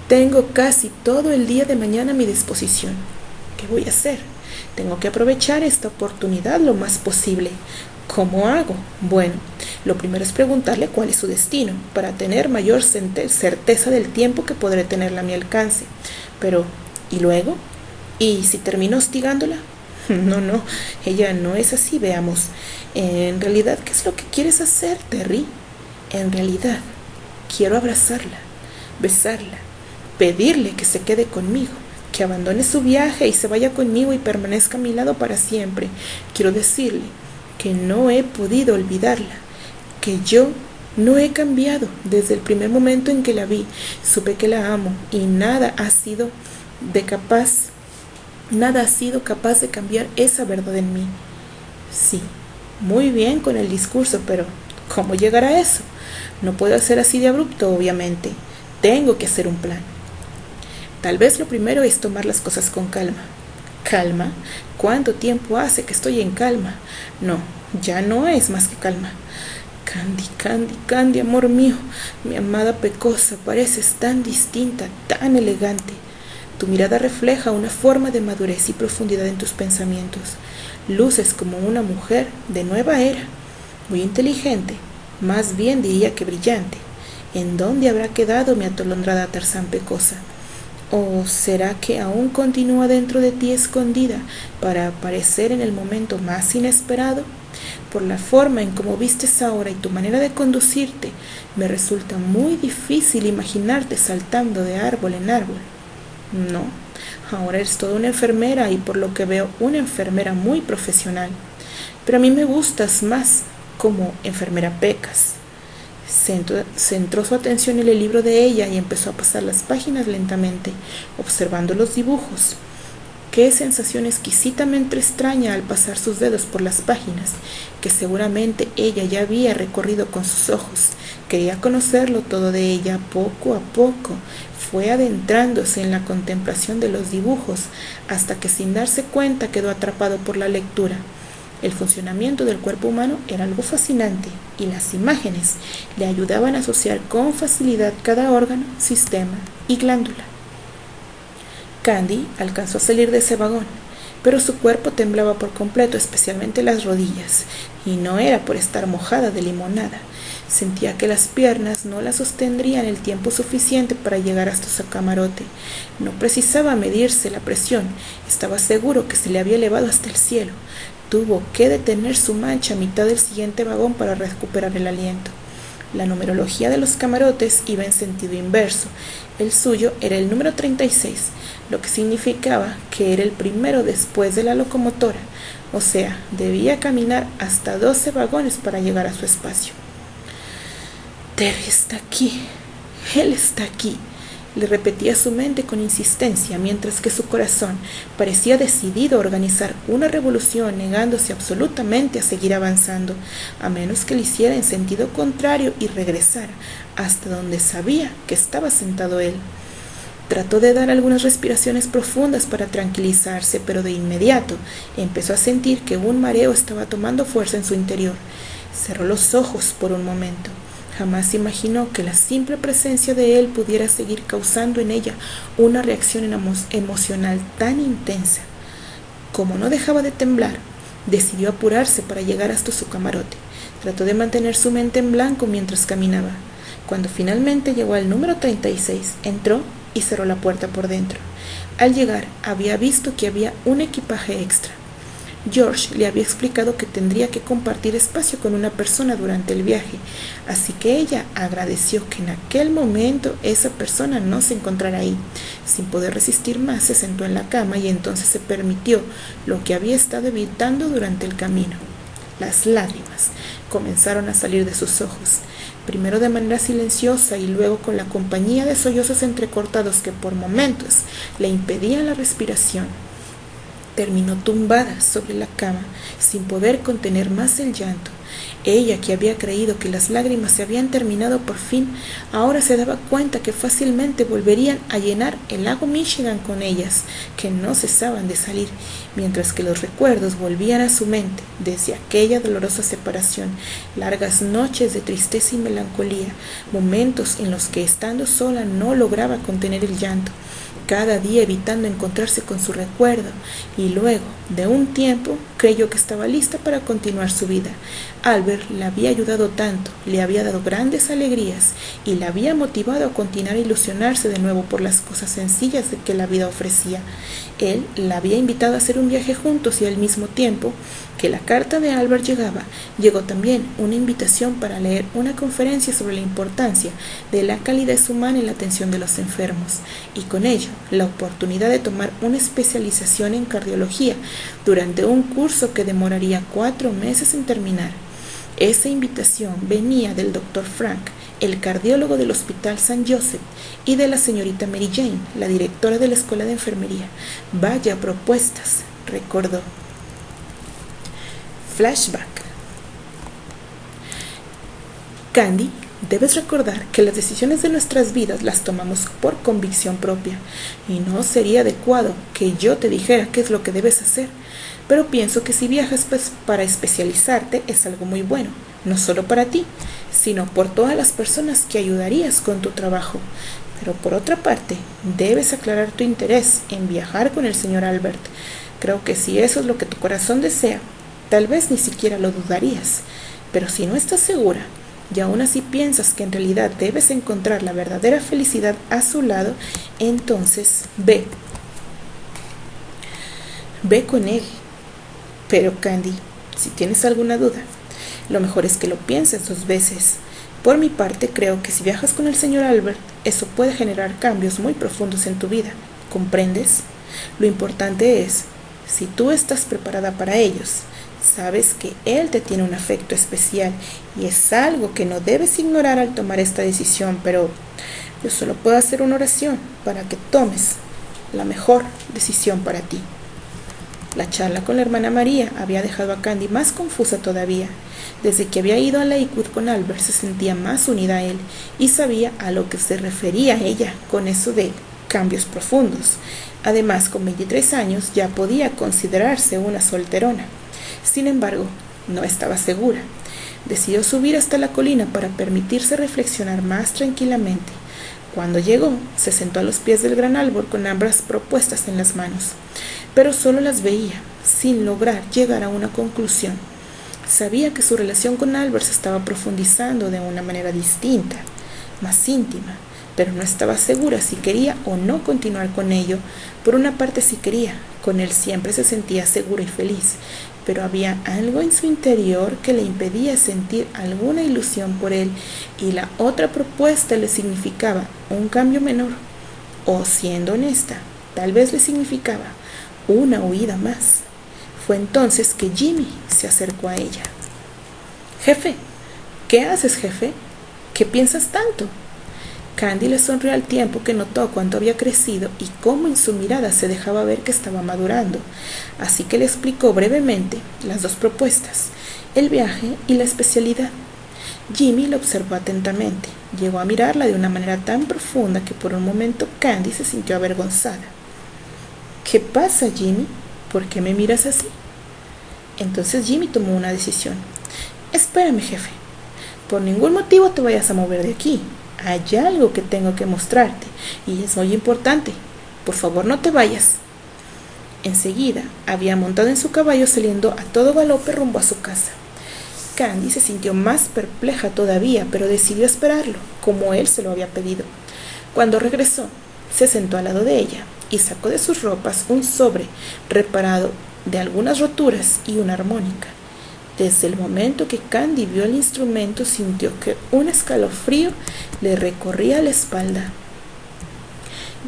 Tengo casi todo el día de mañana a mi disposición. ¿Qué voy a hacer? Tengo que aprovechar esta oportunidad lo más posible. ¿Cómo hago? Bueno, lo primero es preguntarle cuál es su destino, para tener mayor certeza del tiempo que podré tenerla a mi alcance. Pero, ¿y luego? ¿Y si termino hostigándola? No, ella no es así, veamos. En realidad, ¿qué es lo que quieres hacer, Terry? En realidad, quiero abrazarla, besarla, pedirle que se quede conmigo, que abandone su viaje y se vaya conmigo y permanezca a mi lado para siempre. Quiero decirle que no he podido olvidarla, que yo no he cambiado desde el primer momento en que la vi. Supe que la amo y nada ha sido capaz de cambiar esa verdad en mí. Sí, muy bien con el discurso, pero ¿cómo llegar a eso? No puedo hacer así de abrupto, obviamente. Tengo que hacer un plan. Tal vez lo primero es tomar las cosas con calma. ¿Calma? ¿Cuánto tiempo hace que estoy en calma? No, ya no es más que calma. Candy, amor mío, mi amada pecosa, pareces tan distinta, tan elegante. Tu mirada refleja una forma de madurez y profundidad en tus pensamientos. Luces como una mujer de nueva era, muy inteligente, más bien diría que brillante. ¿En dónde habrá quedado mi atolondrada Tarzán pecosa? ¿O será que aún continúa dentro de ti escondida para aparecer en el momento más inesperado? Por la forma en cómo vistes ahora y tu manera de conducirte, me resulta muy difícil imaginarte saltando de árbol en árbol. No, ahora eres toda una enfermera y por lo que veo una enfermera muy profesional. Pero a mí me gustas más como enfermera pecas. Centró su atención en el libro de ella y empezó a pasar las páginas lentamente, observando los dibujos. Qué sensación exquisitamente extraña al pasar sus dedos por las páginas, que seguramente ella ya había recorrido con sus ojos. Quería conocerlo todo de ella poco a poco. Fue adentrándose en la contemplación de los dibujos, hasta que sin darse cuenta quedó atrapado por la lectura. El funcionamiento del cuerpo humano era algo fascinante y las imágenes le ayudaban a asociar con facilidad cada órgano, sistema y glándula. Candy alcanzó a salir de ese vagón, pero su cuerpo temblaba por completo, especialmente las rodillas, y no era por estar mojada de limonada. Sentía que las piernas no la sostendrían el tiempo suficiente para llegar hasta su camarote. No precisaba medirse la presión, estaba seguro que se le había elevado hasta el cielo. Tuvo que detener su marcha a mitad del siguiente vagón para recuperar el aliento. La numerología de los camarotes iba en sentido inverso. El suyo era el número 36, lo que significaba que era el primero después de la locomotora, o sea, debía caminar hasta 12 vagones para llegar a su espacio. Terry está aquí, él está aquí, le repetía su mente con insistencia, mientras que su corazón parecía decidido a organizar una revolución, negándose absolutamente a seguir avanzando, a menos que lo hiciera en sentido contrario y regresara hasta donde sabía que estaba sentado él. Trató de dar algunas respiraciones profundas para tranquilizarse, pero de inmediato empezó a sentir que un mareo estaba tomando fuerza en su interior. Cerró los ojos por un momento. Jamás imaginó que la simple presencia de él pudiera seguir causando en ella una reacción emocional tan intensa. Como no dejaba de temblar, decidió apurarse para llegar hasta su camarote. Trató de mantener su mente en blanco mientras caminaba. Cuando finalmente llegó al número 36, entró y cerró la puerta por dentro. Al llegar, había visto que había un equipaje extra. George le había explicado que tendría que compartir espacio con una persona durante el viaje, así que ella agradeció que en aquel momento esa persona no se encontrara ahí. Sin poder resistir más, se sentó en la cama y entonces se permitió lo que había estado evitando durante el camino. Las lágrimas comenzaron a salir de sus ojos, primero de manera silenciosa y luego con la compañía de sollozos entrecortados que por momentos le impedían la respiración. terminó tumbada sobre la cama, sin poder contener más el llanto. Ella, que había creído que las lágrimas se habían terminado por fin, ahora se daba cuenta que fácilmente volverían a llenar el lago Michigan con ellas, que no cesaban de salir, mientras que los recuerdos volvían a su mente desde aquella dolorosa separación, largas noches de tristeza y melancolía, momentos en los que estando sola no lograba contener el llanto, cada día evitando encontrarse con su recuerdo, y luego, de un tiempo, creyó que estaba lista para continuar su vida. Albert la había ayudado tanto, le había dado grandes alegrías y la había motivado a continuar a ilusionarse de nuevo por las cosas sencillas que la vida ofrecía. Él la había invitado a hacer un viaje juntos y al mismo tiempo que la carta de Albert llegaba, llegó también una invitación para leer una conferencia sobre la importancia de la calidez humana en la atención de los enfermos y con ello la oportunidad de tomar una especialización en cardiología durante un curso que demoraría 4 meses en terminar. Esa invitación venía del Dr. Frank, el cardiólogo del Hospital St. Joseph, y de la señorita Mary Jane, la directora de la Escuela de Enfermería. Vaya propuestas, recordó. Flashback. Candy, debes recordar que las decisiones de nuestras vidas las tomamos por convicción propia, y no sería adecuado que yo te dijera qué es lo que debes hacer, pero pienso que si viajas para especializarte es algo muy bueno, no solo para ti, sino por todas las personas que ayudarías con tu trabajo. Pero por otra parte, debes aclarar tu interés en viajar con el señor Albert. Creo que si eso es lo que tu corazón desea, tal vez ni siquiera lo dudarías, pero si no estás segura, y aún así piensas que en realidad debes encontrar la verdadera felicidad a su lado, entonces ve con él. Pero Candy, si tienes alguna duda, lo mejor es que lo pienses 2 veces. Por mi parte, creo que si viajas con el señor Albert, eso puede generar cambios muy profundos en tu vida. ¿Comprendes? Lo importante es, si tú estás preparada para ellos, sabes que él te tiene un afecto especial y es algo que no debes ignorar al tomar esta decisión, pero yo solo puedo hacer una oración para que tomes la mejor decisión para ti. La charla con la hermana María había dejado a Candy más confusa todavía. Desde que había ido a Lakewood con Albert se sentía más unida a él y sabía a lo que se refería ella con eso de cambios profundos. Además, con 23 años ya podía considerarse una solterona. Sin embargo, no estaba segura. Decidió subir hasta la colina para permitirse reflexionar más tranquilamente. Cuando llegó, se sentó a los pies del gran árbol con ambas propuestas en las manos, pero solo las veía, sin lograr llegar a una conclusión. Sabía que su relación con Albert se estaba profundizando de una manera distinta, más íntima, pero no estaba segura si quería o no continuar con ello. Por una parte sí quería, con él siempre se sentía segura y feliz, pero había algo en su interior que le impedía sentir alguna ilusión por él, y la otra propuesta le significaba un cambio menor, o siendo honesta, tal vez le significaba una huida más. Fue entonces que Jimmy se acercó a ella. «Jefe, ¿qué haces, jefe? ¿Qué piensas tanto?» Candy le sonrió al tiempo que notó cuánto había crecido y cómo en su mirada se dejaba ver que estaba madurando. Así que le explicó brevemente las 2 propuestas, el viaje y la especialidad. Jimmy lo observó atentamente. Llegó a mirarla de una manera tan profunda que por un momento Candy se sintió avergonzada. «¿Qué pasa, Jimmy? ¿Por qué me miras así?» Entonces Jimmy tomó una decisión. «Espérame, jefe. Por ningún motivo te vayas a mover de aquí. Hay algo que tengo que mostrarte y es muy importante. Por favor, no te vayas». Enseguida había montado en su caballo saliendo a todo galope rumbo a su casa. Candy se sintió más perpleja todavía, pero decidió esperarlo, como él se lo había pedido. Cuando regresó, se sentó al lado de ella y sacó de sus ropas un sobre reparado de algunas roturas y una armónica. Desde el momento que Candy vio el instrumento, sintió que un escalofrío le recorría la espalda.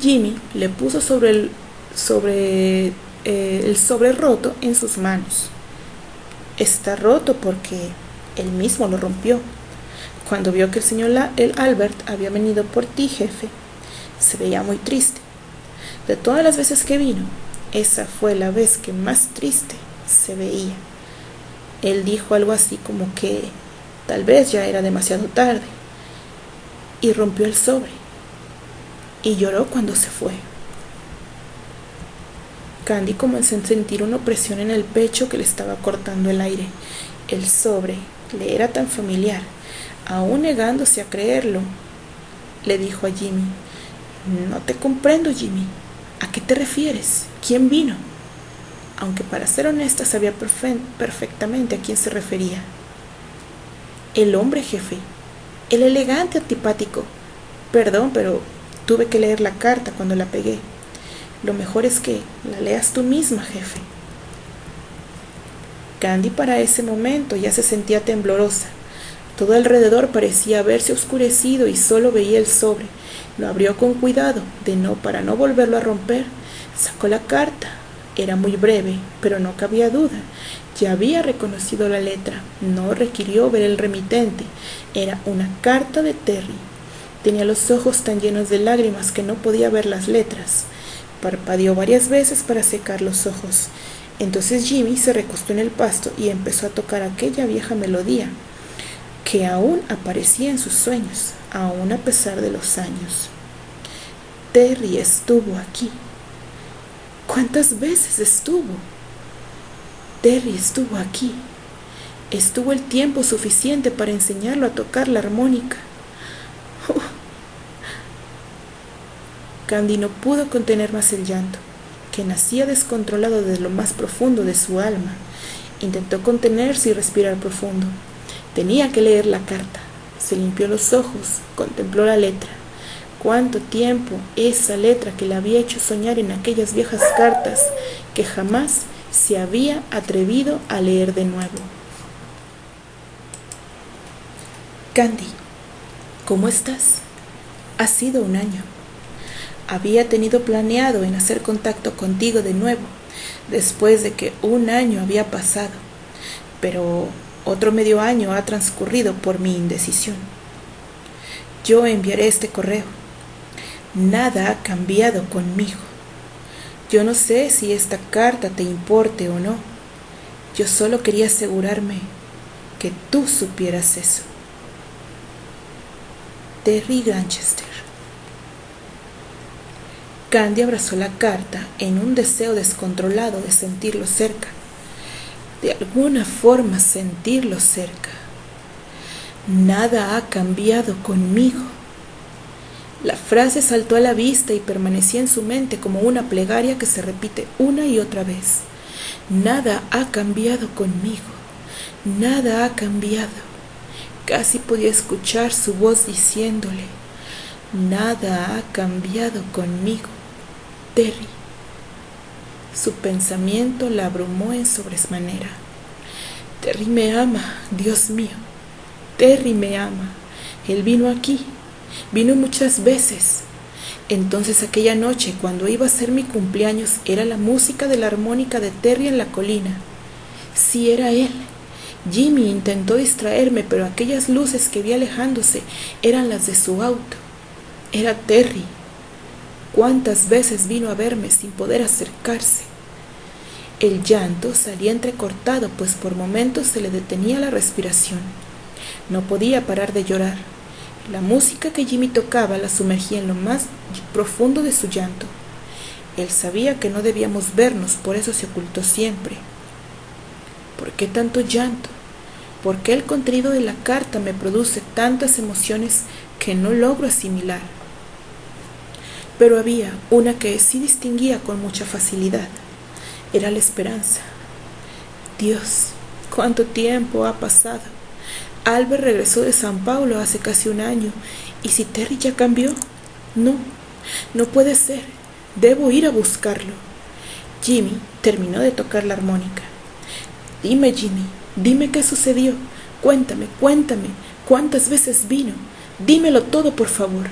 Jimmy le puso el sobre roto en sus manos. «Está roto porque él mismo lo rompió. Cuando vio que el Albert había venido por ti, jefe, se veía muy triste. De todas las veces que vino, Esa fue la vez que más triste se veía. Él dijo algo así como que tal vez ya era demasiado tarde, y rompió el sobre, y lloró cuando se fue. Candy comenzó a sentir una opresión en el pecho que le estaba cortando el aire. El sobre le era tan familiar. Aún negándose a creerlo, le dijo a Jimmy: «No te comprendo, Jimmy. ¿A qué te refieres? ¿Quién vino?». Aunque para ser honesta sabía perfectamente a quién se refería. «El hombre, jefe. El elegante antipático. Perdón, pero tuve que leer la carta cuando la pegué. Lo mejor es que la leas tú misma, jefe». Candy para ese momento ya se sentía temblorosa. Todo alrededor parecía haberse oscurecido y solo veía el sobre. Lo abrió con cuidado, para no volverlo a romper. Sacó la carta. Era muy breve, pero no cabía duda. Ya había reconocido la letra. No requirió ver el remitente. Era una carta de Terry. Tenía los ojos tan llenos de lágrimas que no podía ver las letras. Parpadeó varias veces para secar los ojos. Entonces Jimmy se recostó en el pasto y empezó a tocar aquella vieja melodía que aún aparecía en sus sueños, aún a pesar de los años. Terry estuvo aquí. ¿Cuántas veces estuvo? Terry estuvo aquí. Estuvo el tiempo suficiente para enseñarlo a tocar la armónica. Candy no pudo contener más el llanto, que nacía descontrolado desde lo más profundo de su alma. Intentó contenerse y respirar profundo. Tenía que leer la carta. Se limpió los ojos, contempló la letra. Cuánto tiempo esa letra que le había hecho soñar en aquellas viejas cartas que jamás se había atrevido a leer de nuevo. Candy, ¿cómo estás? Ha sido un año. Había tenido planeado en hacer contacto contigo de nuevo, después de que un año había pasado, pero otro medio año ha transcurrido por mi indecisión. Yo enviaré este correo. Nada ha cambiado conmigo. Yo no sé si esta carta te importe o no. Yo solo quería asegurarme que tú supieras eso. Terry Granchester. Candy abrazó la carta en un deseo descontrolado de sentirlo cerca. De alguna forma sentirlo cerca. Nada ha cambiado conmigo. La frase saltó a la vista y permanecía en su mente como una plegaria que se repite una y otra vez. Nada ha cambiado conmigo. Nada ha cambiado. Casi podía escuchar su voz diciéndole: nada ha cambiado conmigo, Terry. Su pensamiento la abrumó en sobremanera. Terry me ama, Dios mío. Terry me ama. Él vino aquí. Vino muchas veces. Entonces aquella noche, cuando iba a ser mi cumpleaños, era la música de la armónica de Terry en la colina. Sí, era él. Jimmy intentó distraerme, pero aquellas luces que vi alejándose eran las de su auto. Era Terry. ¿Cuántas veces vino a verme sin poder acercarse? El llanto salía entrecortado, pues por momentos se le detenía la respiración. No podía parar de llorar. La música que Jimmy tocaba la sumergía en lo más profundo de su llanto. Él sabía que no debíamos vernos, por eso se ocultó siempre. ¿Por qué tanto llanto? ¿Por qué el contenido de la carta me produce tantas emociones que no logro asimilar? Pero había una que sí distinguía con mucha facilidad. Era la esperanza. Dios, cuánto tiempo ha pasado. Albert regresó de San Paulo hace casi un año. ¿Y si Terry ya cambió? No, no puede ser. Debo ir a buscarlo. Jimmy terminó de tocar la armónica. Dime, Jimmy, dime qué sucedió. Cuéntame, ¿cuántas veces vino? Dímelo todo, por favor.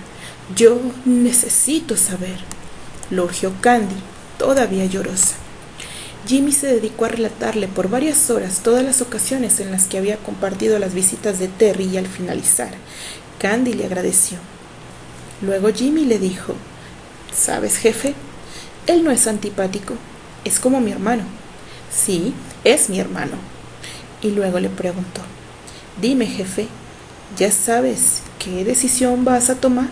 Yo necesito saber. Lo urgió Candy, todavía llorosa. Jimmy se dedicó a relatarle por varias horas todas las ocasiones en las que había compartido las visitas de Terry y al finalizar, Candy le agradeció. Luego Jimmy le dijo: ¿Sabes, jefe? Él no es antipático. Es como mi hermano. Sí, es mi hermano. Y luego le preguntó, dime, jefe, ¿ya sabes qué decisión vas a tomar?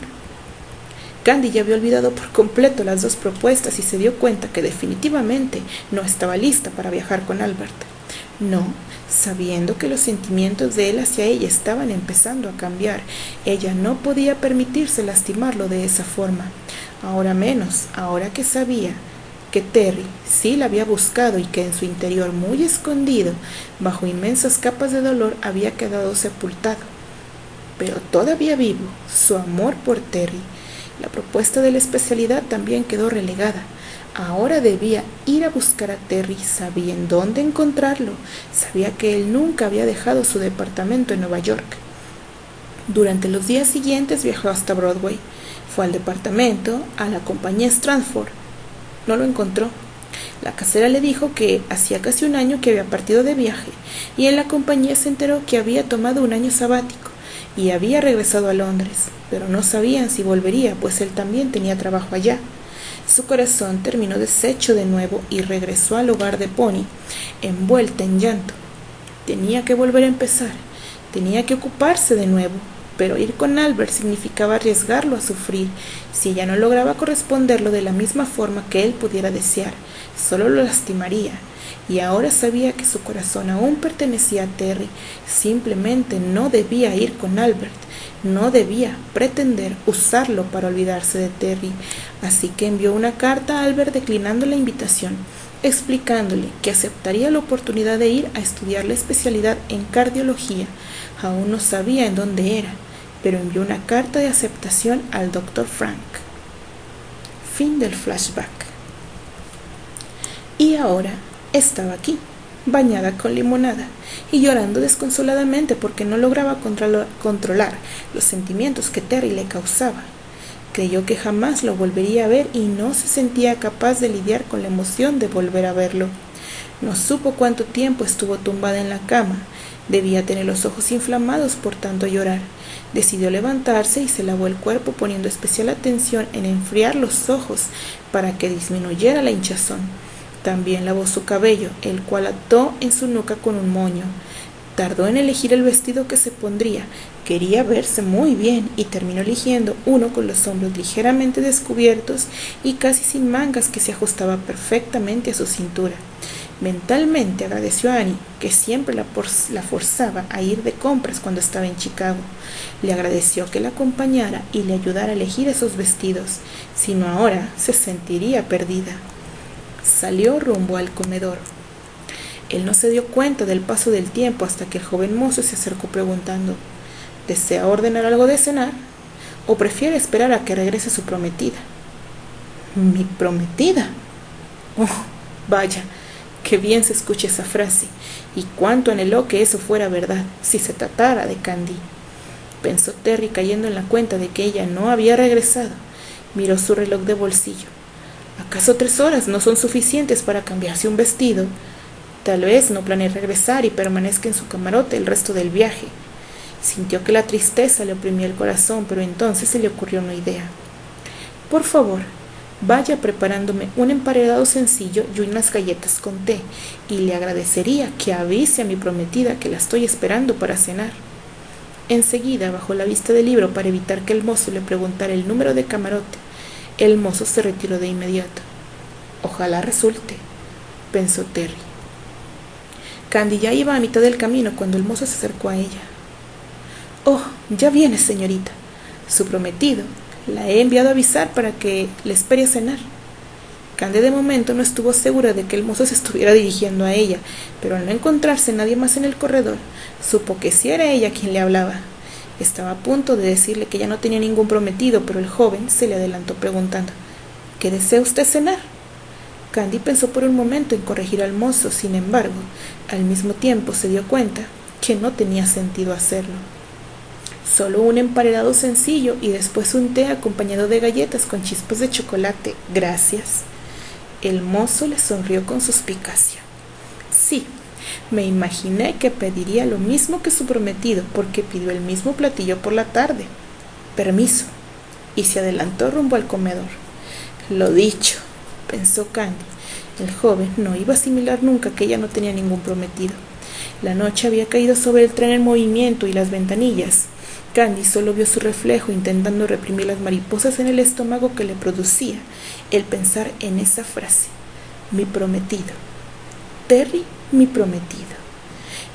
Candy ya había olvidado por completo las dos propuestas y se dio cuenta que definitivamente no estaba lista para viajar con Albert. No, sabiendo que los sentimientos de él hacia ella estaban empezando a cambiar, ella no podía permitirse lastimarlo de esa forma. Ahora menos, ahora que sabía que Terry sí la había buscado y que en su interior muy escondido, bajo inmensas capas de dolor, había quedado sepultado. Pero todavía vivo, su amor por Terry. La propuesta de la especialidad también quedó relegada. Ahora debía ir a buscar a Terry, sabía en dónde encontrarlo, sabía que él nunca había dejado su departamento en Nueva York. Durante los días siguientes viajó hasta Broadway, fue al departamento, a la compañía Stratford. No lo encontró. La casera le dijo que hacía casi un año que había partido de viaje, y en la compañía se enteró que había tomado un año sabático y había regresado a Londres, pero no sabían si volvería, pues él también tenía trabajo allá. Su corazón terminó deshecho de nuevo y regresó al hogar de Pony, envuelta en llanto. Tenía que volver a empezar, tenía que ocuparse de nuevo, pero ir con Albert significaba arriesgarlo a sufrir. Si ella no lograba corresponderlo de la misma forma que él pudiera desear, solo lo lastimaría. Y ahora sabía que su corazón aún pertenecía a Terry. Simplemente no debía ir con Albert, no debía pretender usarlo para olvidarse de Terry. Así que envió una carta a Albert declinando la invitación, explicándole que aceptaría la oportunidad de ir a estudiar la especialidad en cardiología. Aún no sabía en dónde era, pero envió una carta de aceptación al Dr. Frank. Fin del flashback. Y ahora estaba aquí, bañada con limonada y llorando desconsoladamente porque no lograba controlar los sentimientos que Terry le causaba. Creyó que jamás lo volvería a ver y no se sentía capaz de lidiar con la emoción de volver a verlo. No supo cuánto tiempo estuvo tumbada en la cama. Debía tener los ojos inflamados por tanto llorar. Decidió levantarse y se lavó el cuerpo poniendo especial atención en enfriar los ojos para que disminuyera la hinchazón. También lavó su cabello, el cual ató en su nuca con un moño. Tardó en elegir el vestido que se pondría. Quería verse muy bien y terminó eligiendo uno con los hombros ligeramente descubiertos y casi sin mangas que se ajustaba perfectamente a su cintura. Mentalmente agradeció a Annie, que siempre la forzaba a ir de compras cuando estaba en Chicago. Le agradeció que la acompañara y le ayudara a elegir esos vestidos, si no ahora se sentiría perdida. Salió rumbo al comedor. Él no se dio cuenta del paso del tiempo hasta que el joven mozo se acercó preguntando, ¿desea ordenar algo de cenar? ¿O prefiere esperar a que regrese su prometida? ¿Mi prometida? Oh, vaya, qué bien se escucha esa frase, y cuánto anheló que eso fuera verdad, si se tratara de Candy. Pensó Terry cayendo en la cuenta de que ella no había regresado. Miró su reloj de bolsillo. ¿Acaso 3 horas no son suficientes para cambiarse un vestido? Tal vez no planee regresar y permanezca en su camarote el resto del viaje. Sintió que la tristeza le oprimía el corazón, pero entonces se le ocurrió una idea. Por favor, vaya preparándome un emparedado sencillo y unas galletas con té, y le agradecería que avise a mi prometida que la estoy esperando para cenar. Enseguida bajó la vista del libro para evitar que el mozo le preguntara el número de camarote. El mozo se retiró de inmediato. Ojalá resulte, pensó Terry. Candy ya iba a mitad del camino cuando el mozo se acercó a ella. Oh, ya viene, señorita. Su prometido la he enviado a avisar para que le espere a cenar. Candy de momento no estuvo segura de que el mozo se estuviera dirigiendo a ella, pero al no encontrarse nadie más en el corredor, supo que sí era ella quien le hablaba. Estaba a punto de decirle que ya no tenía ningún prometido, pero el joven se le adelantó preguntando, ¿qué desea usted cenar? Candy pensó por un momento en corregir al mozo, sin embargo, al mismo tiempo se dio cuenta que no tenía sentido hacerlo. Solo un emparedado sencillo y después un té acompañado de galletas con chispas de chocolate. Gracias. El mozo le sonrió con suspicacia. Sí, me imaginé que pediría lo mismo que su prometido, porque pidió el mismo platillo por la tarde. Permiso. Y se adelantó rumbo al comedor. Lo dicho, pensó Candy. El joven no iba a asimilar nunca que ella no tenía ningún prometido. La noche había caído sobre el tren en movimiento y las ventanillas. Candy solo vio su reflejo intentando reprimir las mariposas en el estómago que le producía el pensar en esa frase. Mi prometido. Terry, mi prometido.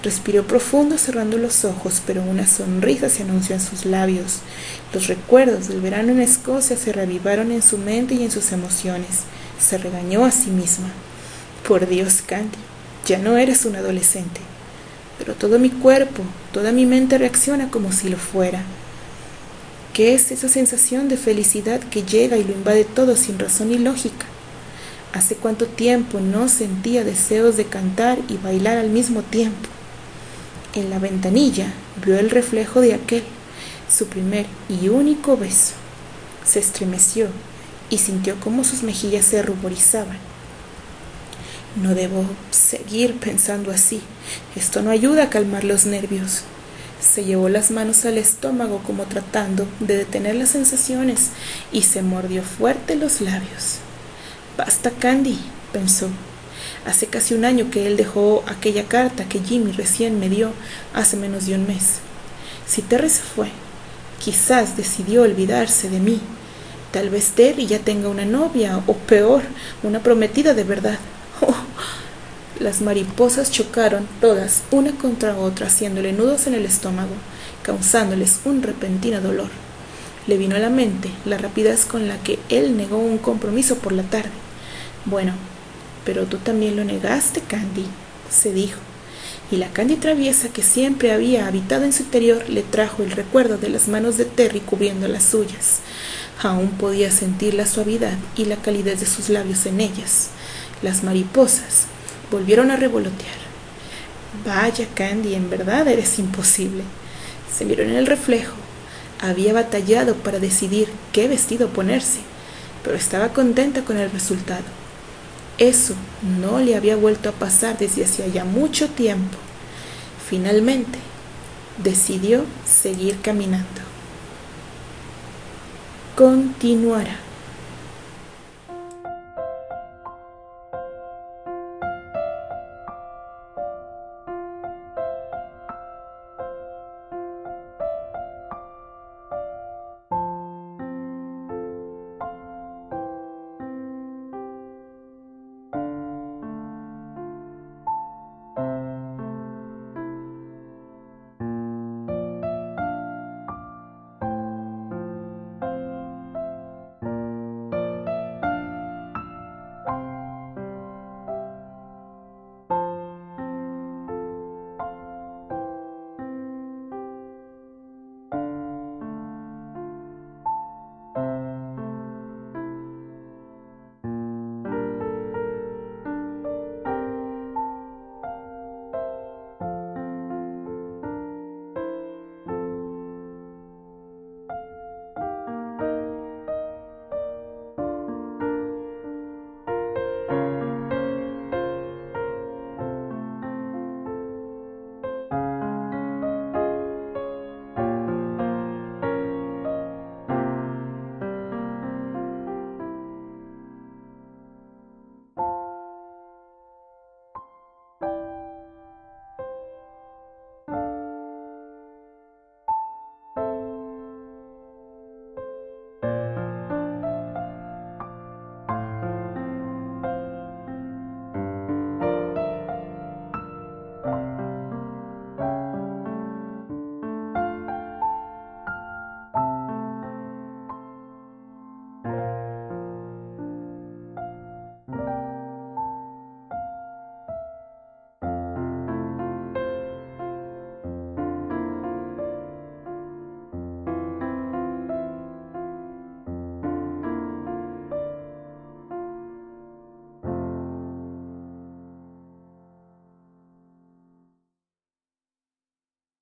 Respiró profundo cerrando los ojos, pero una sonrisa se anunció en sus labios. Los recuerdos del verano en Escocia se reavivaron en su mente y en sus emociones. Se regañó a sí misma. Por Dios, Candy, ya no eres un adolescente. Pero todo mi cuerpo, toda mi mente reacciona como si lo fuera. ¿Qué es esa sensación de felicidad que llega y lo invade todo sin razón ni lógica? ¿Hace cuánto tiempo no sentía deseos de cantar y bailar al mismo tiempo? En la ventanilla vio el reflejo de aquel, su primer y único beso. Se estremeció y sintió cómo sus mejillas se ruborizaban. No debo seguir pensando así. Esto no ayuda a calmar los nervios. Se llevó las manos al estómago como tratando de detener las sensaciones y se mordió fuerte los labios. Basta, Candy, pensó. Hace casi un año que él dejó aquella carta que Jimmy recién me dio hace menos de un mes. Si Terry se fue, quizás decidió olvidarse de mí. Tal vez Terry ya tenga una novia o peor, una prometida de verdad. Oh. Las mariposas chocaron todas una contra otra, haciéndole nudos en el estómago, causándoles un repentino dolor. Le vino a la mente la rapidez con la que él negó un compromiso por la tarde. Bueno, pero tú también lo negaste, Candy, se dijo, y la Candy traviesa que siempre había habitado en su interior le trajo el recuerdo de las manos de Terry cubriendo las suyas. Aún podía sentir la suavidad y la calidez de sus labios en ellas. Las mariposas volvieron a revolotear. Vaya, Candy, en verdad eres imposible. Se miró en el reflejo. Había batallado para decidir qué vestido ponerse, pero estaba contenta con el resultado. Eso no le había vuelto a pasar desde hacía ya mucho tiempo. Finalmente, decidió seguir caminando. Continuará.